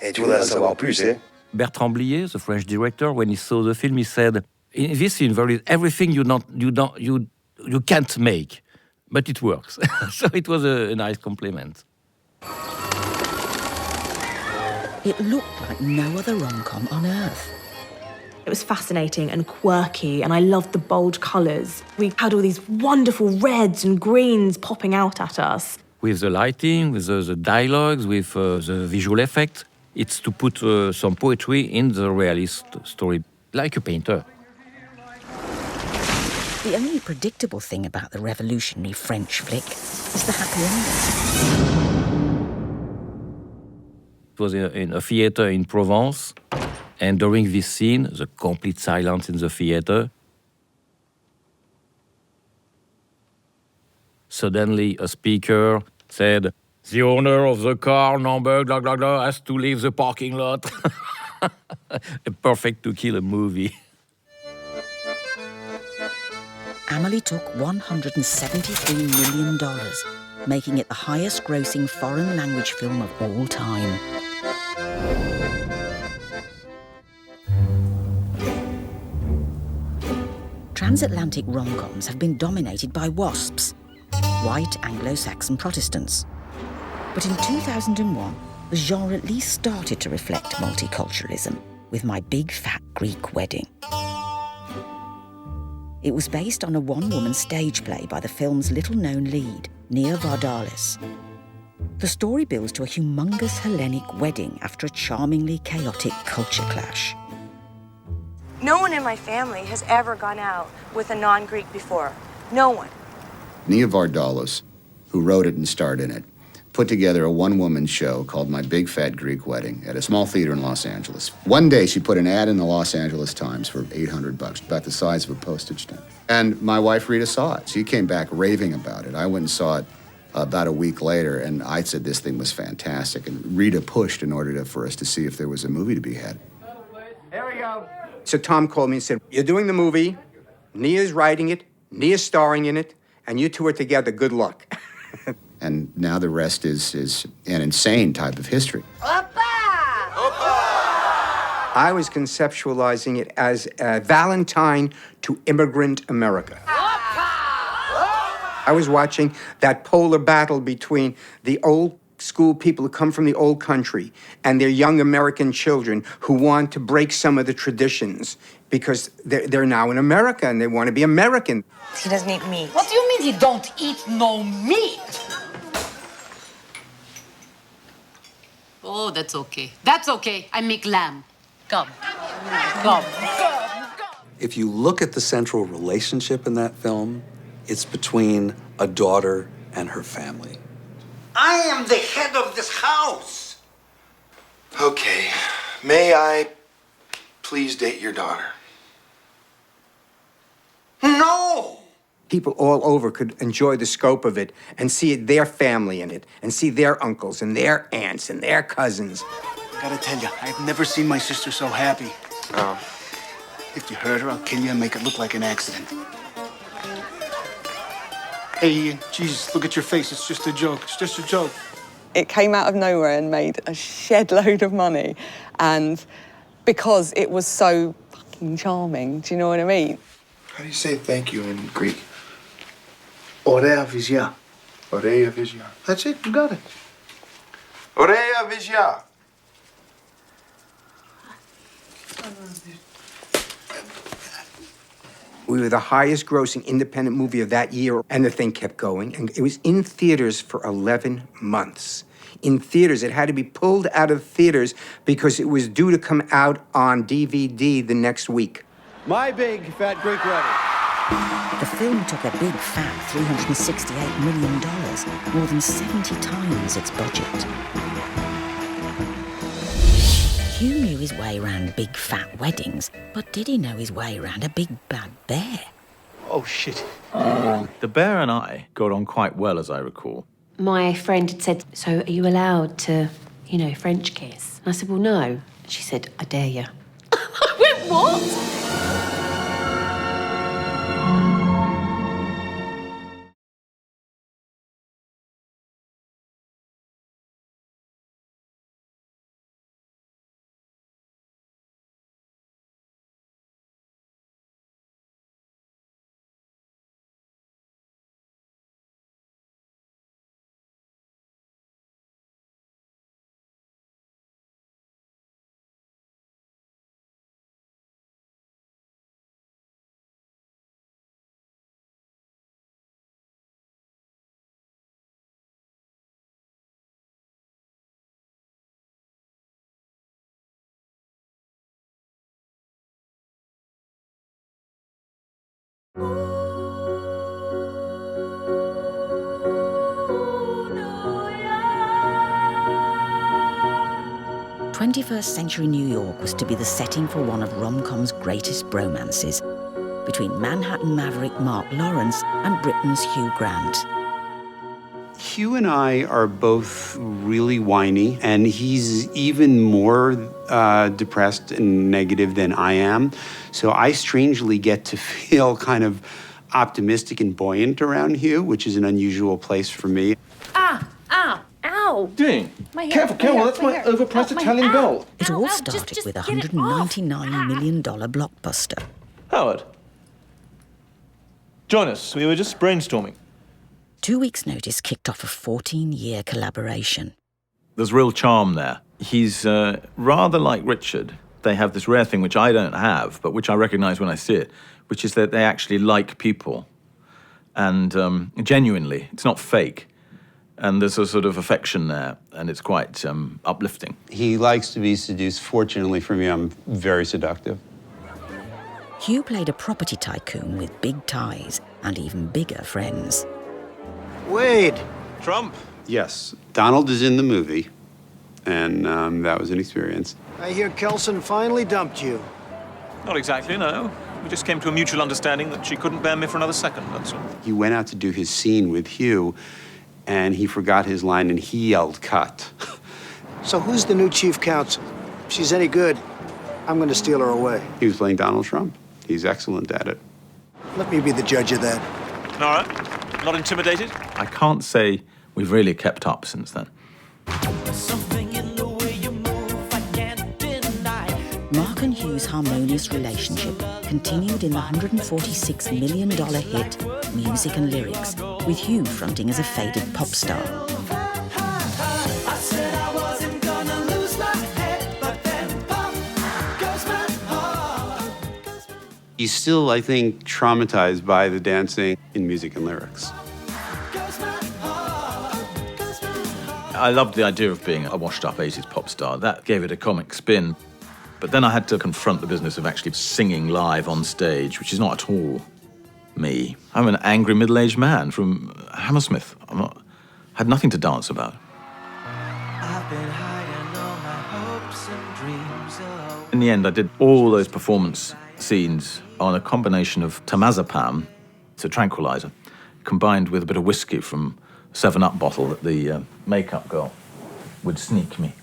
Et tu voudrais savoir plus, eh? Bertrand Blier, the French director, when he saw the film, he said, "In this scene, there is everything you can't make, but it works." So it was a nice compliment. It looked like no other rom-com on earth. It was fascinating and quirky, and I loved the bold colours. We had all these wonderful reds and greens popping out at us. With the lighting, with the dialogues, with the visual effect, it's to put some poetry in the realist story, like a painter. The only predictable thing about the revolutionary French flick is the happy ending. It was in a theater in Provence, and during this scene, the complete silence in the theater. Suddenly, a speaker said, "The owner of the car number blah blah blah has to leave the parking lot." Perfect to kill a movie. Amélie took $173 million, making it the highest-grossing foreign-language film of all time. Transatlantic rom-coms have been dominated by WASPs, white Anglo-Saxon Protestants. But in 2001, the genre at least started to reflect multiculturalism with My Big Fat Greek Wedding. It was based on a one-woman stage play by the film's little-known lead, Nia Vardalos. The story builds to a humongous Hellenic wedding after a charmingly chaotic culture clash. No one in my family has ever gone out with a non-Greek before. No one. Nia Vardalos, who wrote it and starred in it, put together a one-woman show called My Big Fat Greek Wedding at a small theater in Los Angeles. One day, she put an ad in the Los Angeles Times for $800, about the size of a postage stamp. And my wife, Rita, saw it. She came back raving about it. I went and saw it about a week later, and I said this thing was fantastic. And Rita pushed in order for us to see if there was a movie to be had. Here we go. So Tom called me and said, "You're doing the movie, Nia's writing it, Nia's starring in it, and you two are together, good luck." And now the rest is an insane type of history. I was conceptualizing it as a Valentine to immigrant America. I was watching that polar battle between the old school people who come from the old country and their young American children who want to break some of the traditions because they're now in America and they want to be American. He doesn't eat meat. What do you mean he don't eat no meat? Oh, that's okay. That's okay. I make lamb. Come. Come. If you look at the central relationship in that film, it's between a daughter and her family. I am the head of this house. Okay, may I please date your daughter? No! People all over could enjoy the scope of it and see their family in it and see their uncles and their aunts and their cousins. I gotta tell you, I've never seen my sister so happy. Oh. If you hurt her, I'll kill you and make it look like an accident. Hey, Jesus, look at your face. It's just a joke. It's just a joke. It came out of nowhere and made a shed load of money. And because it was so fucking charming, do you know what I mean? How do you say thank you in Greek? Ωραία βυζιά. Ωραία βυζιά. That's it, you got it. Ωραία βυζιά. We were the highest grossing independent movie of that year, and the thing kept going. And it was in theaters for 11 months. In theaters, it had to be pulled out of theaters because it was due to come out on DVD the next week. My Big Fat Greek Wedding. The film took a big fat $368 million, more than 70 times its budget. Hugh knew his way around big fat weddings, but did he know his way around a big bad bear? Oh, shit. The bear and I got on quite well, as I recall. My friend had said, "So are you allowed to, French kiss?" And I said, "Well, no." She said, "I dare you." I went, "What?" Ooh. 21st century New York was to be the setting for one of rom-com's greatest bromances, between Manhattan maverick Mark Lawrence and Britain's Hugh Grant. Hugh and I are both really whiny, and he's even more depressed and negative than I am. So I strangely get to feel kind of optimistic and buoyant around Hugh, which is an unusual place for me. Ow! Dean, My hair, careful, my careful, hair, that's my my hair. overpriced Ow, my- Italian ow. belt. It all started with a $199 million blockbuster. Howard, join us. We were just brainstorming. 2 weeks' notice kicked off a 14-year collaboration. There's real charm there. He's rather like Richard. They have this rare thing which I don't have, but which I recognize when I see it, which is that they actually like people. And genuinely, it's not fake. And there's a sort of affection there, and it's quite uplifting. He likes to be seduced. Fortunately for me, I'm very seductive. Hugh played a property tycoon with big ties and even bigger friends. Wade! Trump? Yes. Donald is in the movie, and that was an experience. I hear Kelson finally dumped you. Not exactly, no. We just came to a mutual understanding that she couldn't bear me for another second, that's all. He went out to do his scene with Hugh, and he forgot his line, and he yelled, "Cut." So who's the new chief counsel? If she's any good, I'm going to steal her away. He was playing Donald Trump. He's excellent at it. Let me be the judge of that. All right. Not intimidated? I can't say we've really kept up since then. Mark and Hugh's harmonious relationship continued in the $146 million hit Music and Lyrics, with Hugh fronting as a faded pop star. He's still, I think, traumatized by the dancing in Music and Lyrics. I loved the idea of being a washed-up 80s pop star. That gave it a comic spin. But then I had to confront the business of actually singing live on stage, which is not at all me. I'm an angry middle-aged man from Hammersmith. Had nothing to dance about. In the end, I did all those performance scenes on a combination of temazepam, it's a tranquilizer, combined with a bit of whiskey from a 7-Up bottle that the makeup girl would sneak me.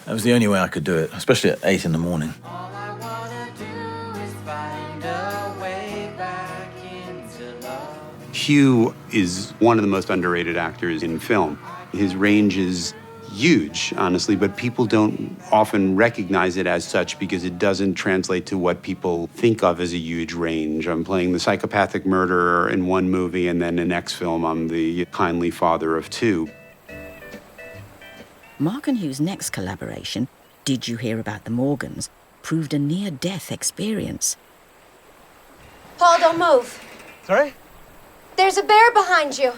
That was the only way I could do it, especially at 8 in the morning. Hugh is one of the most underrated actors in film. His range is huge, honestly, but people don't often recognize it as such because it doesn't translate to what people think of as a huge range. I'm playing the psychopathic murderer in one movie, and then the next film, I'm the kindly father of 2. Mark and Hugh's next collaboration, Did You Hear About the Morgans, proved a near-death experience. Paul, don't move. Sorry? There's a bear behind you.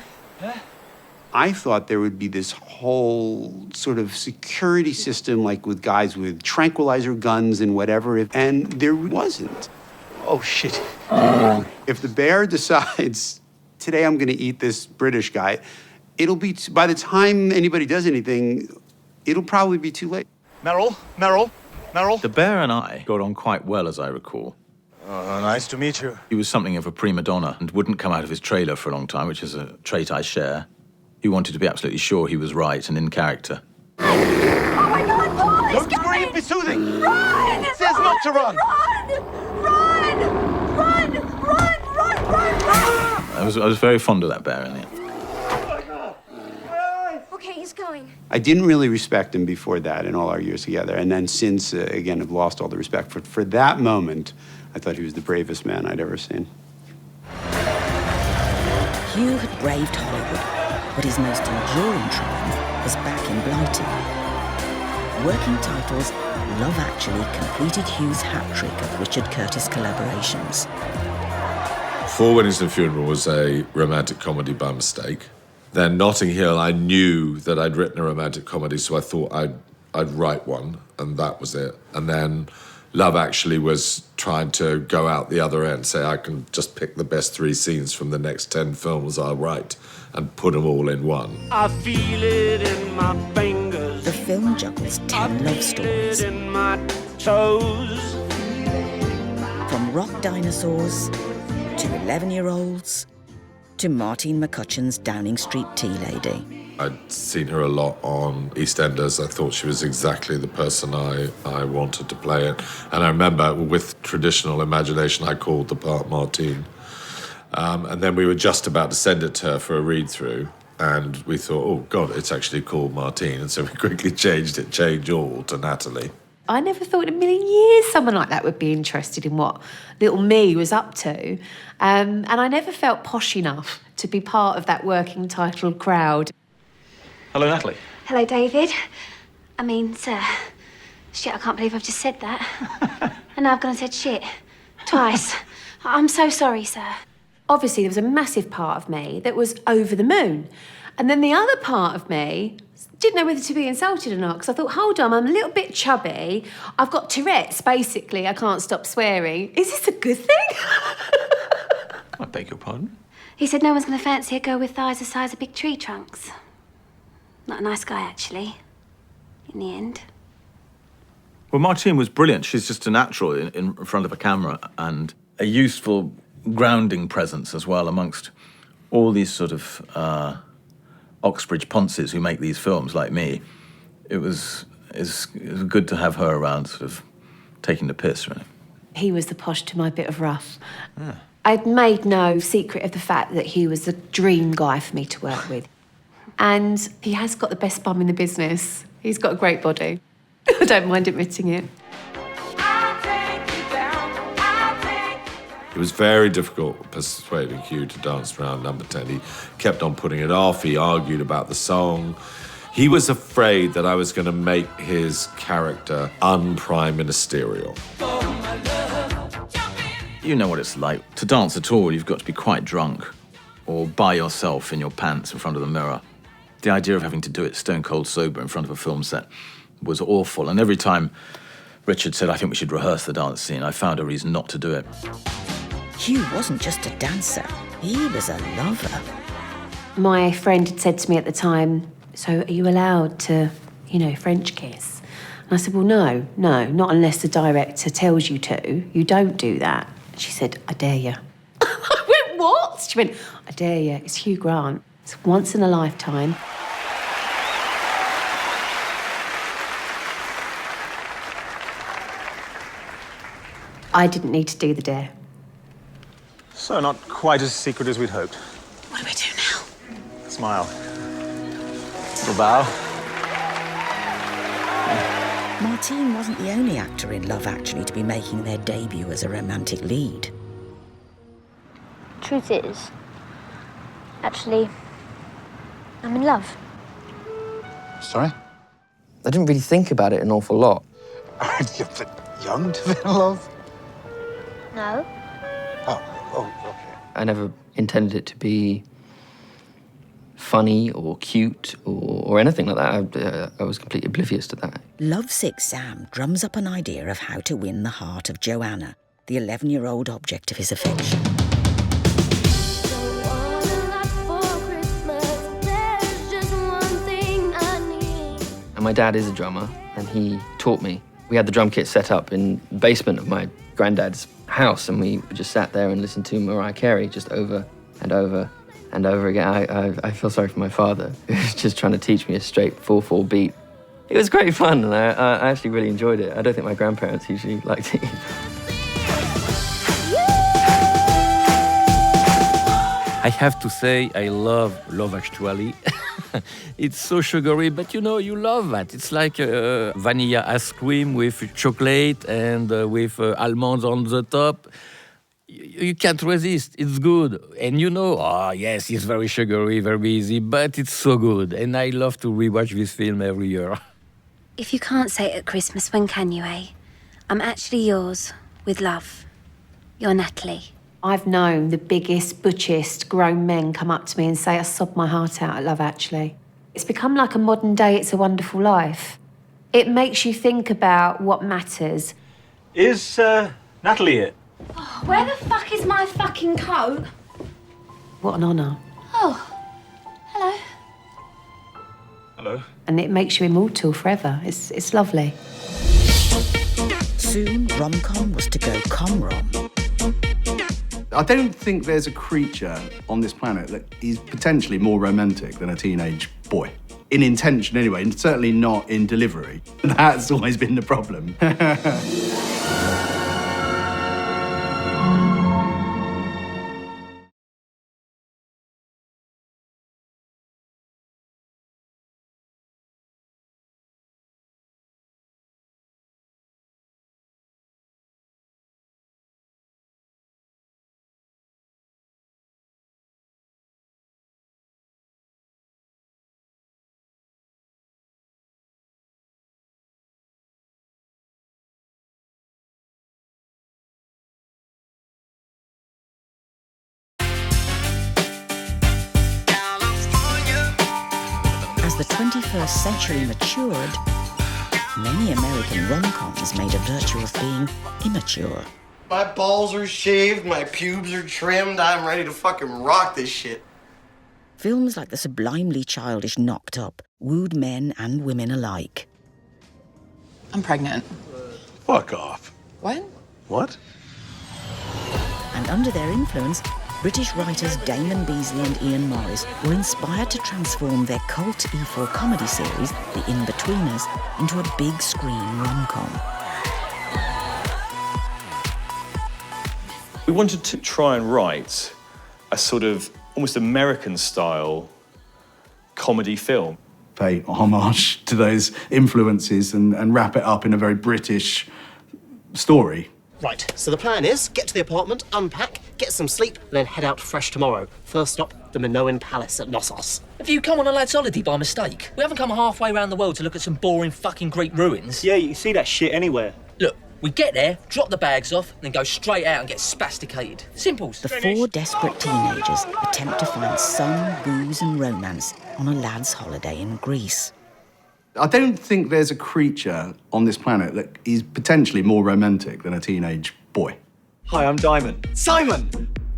I thought there would be this whole sort of security system, like with guys with tranquilizer guns and whatever, and there wasn't. Oh, shit. If the bear decides, today I'm going to eat this British guy, it'll be, by the time anybody does anything, it'll probably be too late. Meryl. The bear and I got on quite well, as I recall. Nice to meet you. He was something of a prima donna and wouldn't come out of his trailer for a long time, which is a trait I share. He wanted to be absolutely sure he was right and in character. Oh my God, Paul, he's Don't scream, be soothing. Run! It says not to run. Run! I was very fond of that bear in the end. Okay, he's going. I didn't really respect him before that in all our years together, and then since, again, I've lost all the respect. For that moment, I thought he was the bravest man I'd ever seen. Hugh had braved Hollywood, but his most enduring triumph was back in Blighty. Working titles, Love Actually completed Hugh's hat-trick of Richard Curtis collaborations. Four Weddings and a Funeral was a romantic comedy by mistake. Then Notting Hill, I knew that I'd written a romantic comedy, so I thought I'd write one, and that was it. And then Love Actually was trying to go out the other end, say I can just pick the best 3 scenes from the next 10 films I'll write and put them all in one. I feel it in my fingers. the film juggles 10 love stories. From rock dinosaurs to 11-year-olds to Martine McCutcheon's Downing Street tea lady. I'd seen her a lot on EastEnders. I thought she was exactly the person I wanted to play it. And I remember with traditional imagination, I called the part Martine. And then we were just about to send it to her for a read-through. And we thought, oh, God, it's actually called Martine. And so we quickly changed it, change all, to Natalie. I never thought in a million years someone like that would be interested in what little me was up to. And I never felt posh enough to be part of that working title crowd. Hello, Natalie. Hello, David. I mean, sir. Shit, I can't believe I've just said that. And now I've gone and said shit. Twice. I'm so sorry, sir. Obviously, there was a massive part of me that was over the moon. And then the other part of me didn't know whether to be insulted or not, because I thought, hold on, I'm a little bit chubby. I've got Tourette's, basically. I can't stop swearing. Is this a good thing? I beg your pardon? He said no one's going to fancy a girl with thighs the size of big tree trunks. Not a nice guy, actually, in the end. Well, Martine was brilliant. She's just a natural in front of a camera and a useful grounding presence as well amongst all these sort of Oxbridge Ponces who make these films like me. It was good to have her around, sort of taking the piss, really. He was the posh to my bit of rough. Yeah. I'd made no secret of the fact that he was the dream guy for me to work with. And he has got the best bum in the business. He's got a great body. I don't mind admitting it. It was very difficult persuading Hugh to dance around number 10. He kept on putting it off. He argued about the song. He was afraid that I was going to make his character un-prime ministerial. You know what it's like. To dance at all, you've got to be quite drunk or by yourself in your pants in front of the mirror. The idea of having to do it stone cold sober in front of a film set was awful. And every time Richard said, I think we should rehearse the dance scene, I found a reason not to do it. Hugh wasn't just a dancer, he was a lover. My friend had said to me at the time, so are you allowed to, French kiss? And I said, well, no, not unless the director tells you to. You don't do that. She said, I dare you. I went, what? She went, I dare you. It's Hugh Grant. It's once in a lifetime. I didn't need to do the dare. So not quite as secret as we'd hoped. What do we do now? Smile. Little bow. Martine wasn't the only actor in Love Actually to be making their debut as a romantic lead. Truth is, actually, I'm in love. Sorry? I didn't really think about it an awful lot. You're a bit young to be in love. No. Oh, okay. I never intended it to be funny or cute or anything like that. I was completely oblivious to that. Lovesick Sam drums up an idea of how to win the heart of Joanna, the 11-year-old object of his affection. And my dad is a drummer, and he taught me. We had the drum kit set up in the basement of my granddad's house, and we just sat there and listened to Mariah Carey just over and over and over again. I feel sorry for my father, who was just trying to teach me a straight 4/4 beat. It was great fun, and I actually really enjoyed it. I don't think my grandparents usually liked it either. I have to say, I love Love Actually. It's so sugary, but you love that. It's like vanilla ice cream with chocolate and with almonds on the top. You can't resist. It's good. And yes, it's very sugary, very easy, but it's so good. And I love to rewatch this film every year. If you can't say it at Christmas, when can you, eh? I'm actually yours, with love. You're Natalie. I've known the biggest, butchest grown men come up to me and say I sobbed my heart out at Love Actually. It's become like a modern day It's a Wonderful Life. It makes you think about what matters. Is Natalie here? Oh, where the fuck is my fucking coat? What an honour. Oh, hello. Hello. And it makes you immortal forever. It's lovely. Soon, rom-com was to go com-rom. I don't think there's a creature on this planet that is potentially more romantic than a teenage boy. In intention, anyway, and certainly not in delivery. That's always been the problem. As the 21st century matured, many American rom-coms made a virtue of being immature. My balls are shaved, my pubes are trimmed, I'm ready to fucking rock this shit. Films like the sublimely childish Knocked Up wooed men and women alike. I'm pregnant. Fuck off. What? What? And under their influence, British writers Damon Beasley and Ian Morris were inspired to transform their cult E4 comedy series, The In-Betweeners, into a big screen rom-com. We wanted to try and write a sort of almost American-style comedy film. Pay homage to those influences and wrap it up in a very British story. Right, so the plan is get to the apartment, unpack, get some sleep, and then head out fresh tomorrow. First stop, the Minoan Palace at Knossos. Have you come on a lad's holiday by mistake? We haven't come halfway around the world to look at some boring fucking Greek ruins. Yeah, you can see that shit anywhere. Look, we get there, drop the bags off, and then go straight out and get spasticated. Simples. The four desperate teenagers attempt to find sun, booze and romance on a lad's holiday in Greece. I don't think there's a creature on this planet that is potentially more romantic than a teenage boy. Hi, I'm Diamond. Simon!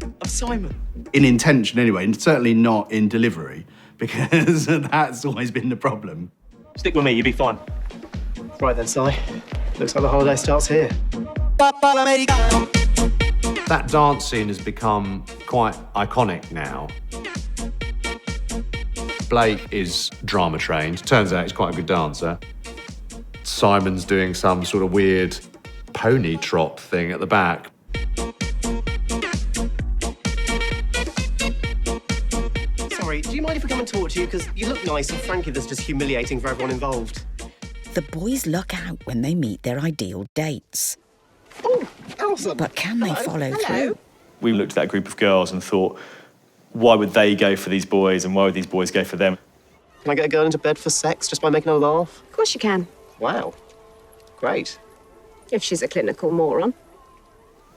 I'm Simon. In intention, anyway, and certainly not in delivery, because that's always been the problem. Stick with me, you'll be fine. Right then, Si. Looks like the holiday starts here. That dance scene has become quite iconic now. Blake is drama trained. Turns out he's quite a good dancer. Simon's doing some sort of weird pony trot thing at the back. Sorry, do you mind if I come and talk to you? Because you look nice, and frankly, that's just humiliating for everyone involved. The boys luck out when they meet their ideal dates. Oh, Alison! But can they follow through? We looked at that group of girls and thought, why would they go for these boys and why would these boys go for them? Can I get a girl into bed for sex just by making her laugh? Of course you can. Wow. Great. If she's a clinical moron.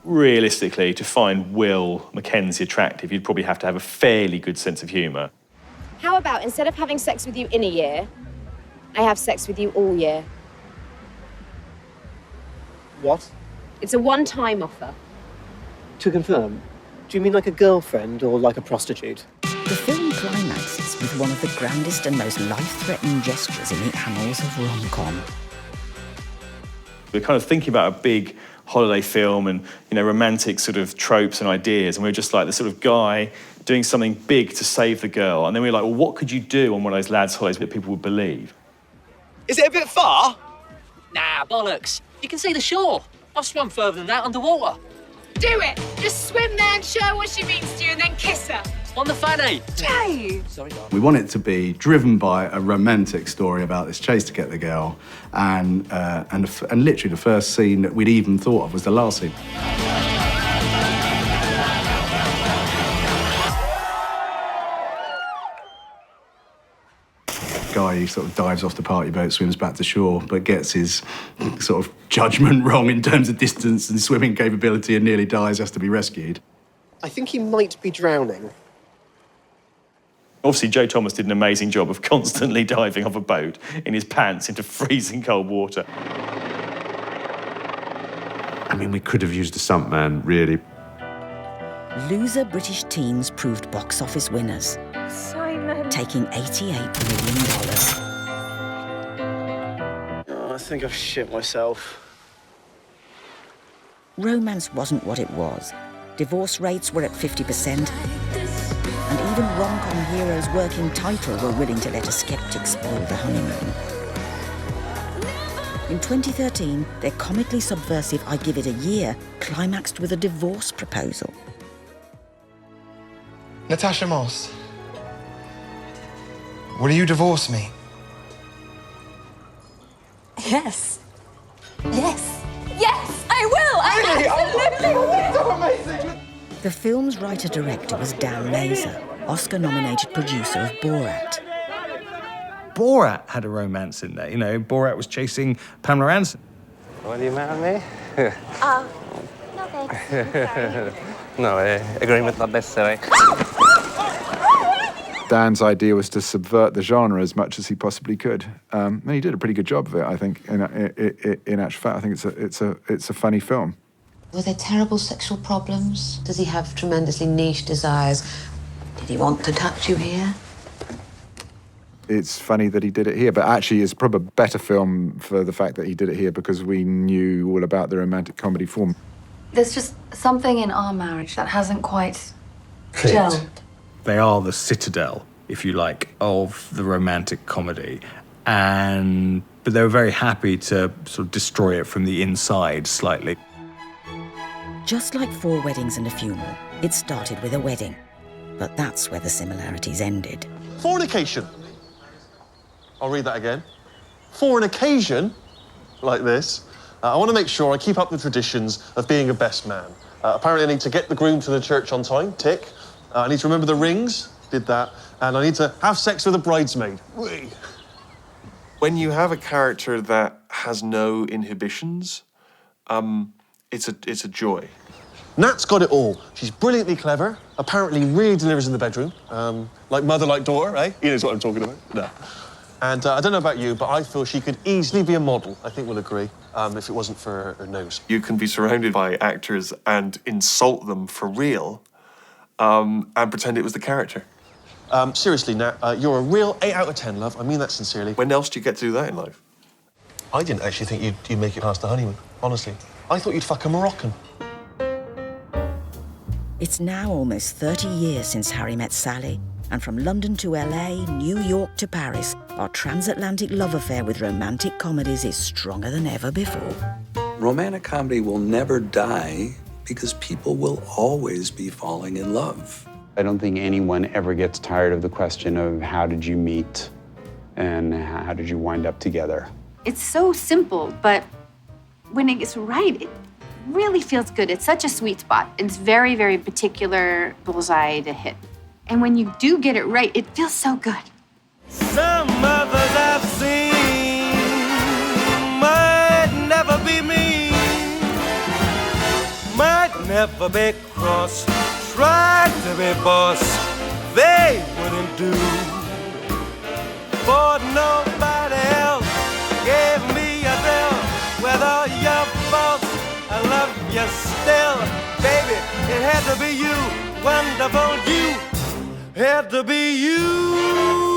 Realistically, to find Will Mackenzie attractive, you'd probably have to have a fairly good sense of humour. How about instead of having sex with you in a year, I have sex with you all year? What? It's a one-time offer. To confirm, do you mean like a girlfriend or like a prostitute? The film climaxes with one of the grandest and most life-threatening gestures in the annals of rom-com. We're kind of thinking about a big holiday film and, you know, romantic sort of tropes and ideas, and we're just like the sort of guy doing something big to save the girl. And then we're like, well, what could you do on one of those lads' holidays that people would believe? Is it a bit far? Nah, bollocks. You can see the shore. I've swum further than that underwater. Do it! Just swim there and show her what she means to you and then kiss her. On the fanny. Jay! Sorry, darling. We want it to be driven by a romantic story about this chase to get the girl, and literally the first scene that we'd even thought of was the last scene. Guy who sort of dives off the party boat, swims back to shore, but gets his sort of judgment wrong in terms of distance and swimming capability and nearly dies, has to be rescued. I think he might be drowning. Obviously, Joe Thomas did an amazing job of constantly diving off a boat in his pants into freezing cold water. I mean, we could have used a stuntman, really. Loser British teens proved box office winners, Simon. taking $88 million. think I've shit myself. Romance wasn't what it was. Divorce rates were at 50%, and even rom-com heroes' working title were willing to let a skeptic spoil the honeymoon. In 2013, their comically subversive I Give It a Year climaxed with a divorce proposal. Natasha Moss, will you divorce me? Yes. Yes. Yes, I will. I absolutely will. That's so amazing. The film's writer-director was Dan Mazer, Oscar-nominated producer of Borat. Borat had a romance in there. You know, Borat was chasing Pamela Anderson. Will you marry me? No thanks. No, agreement not necessary. Dan's idea was to subvert the genre as much as he possibly could, and he did a pretty good job of it. I think, in actual fact, I think it's a funny film. Were there terrible sexual problems? Does he have tremendously niche desires? Did he want to touch you here? It's funny that he did it here, but actually it's probably a better film for the fact that he did it here because we knew all about the romantic comedy form. There's just something in our marriage that hasn't quite gelled. They are the citadel, if you like, of the romantic comedy. But they were very happy to sort of destroy it from the inside slightly. Just like 4 Weddings and a Funeral, it started with a wedding. But that's where the similarities ended. Fornication. I'll read that again. For an occasion like this, I want to make sure I keep up the traditions of being a best man. Apparently I need to get the groom to the church on time, tick. I need to remember the rings, did that. And I need to have sex with a bridesmaid. Whee. When you have a character that has no inhibitions, it's a joy. Nat's got it all. She's brilliantly clever, apparently really delivers in the bedroom. Like mother, like daughter, eh? You know what I'm talking about? No. And I don't know about you, but I feel she could easily be a model. I think we'll agree, if it wasn't for her nose. You can be surrounded by actors and insult them for real, and pretend it was the character. Seriously, Nat, you're a real 8 out of 10, love. I mean that sincerely. When else do you get to do that in life? I didn't actually think you'd make it past the honeymoon, honestly. I thought you'd fuck a Moroccan. It's now almost 30 years since Harry Met Sally, and from London to LA, New York to Paris, our transatlantic love affair with romantic comedies is stronger than ever before. Romantic comedy will never die because people will always be falling in love. I don't think anyone ever gets tired of the question of how did you meet and how did you wind up together? It's so simple, but when it gets right, it really feels good. It's such a sweet spot. It's very, very particular bullseye to hit. And when you do get it right, it feels so good. Some others I've seen might never be mean, might never be cross, tried to be boss, they wouldn't do. For nobody else gave me a thrill. Whether you're false, I love you still. Baby, it had to be you, wonderful you, had to be you.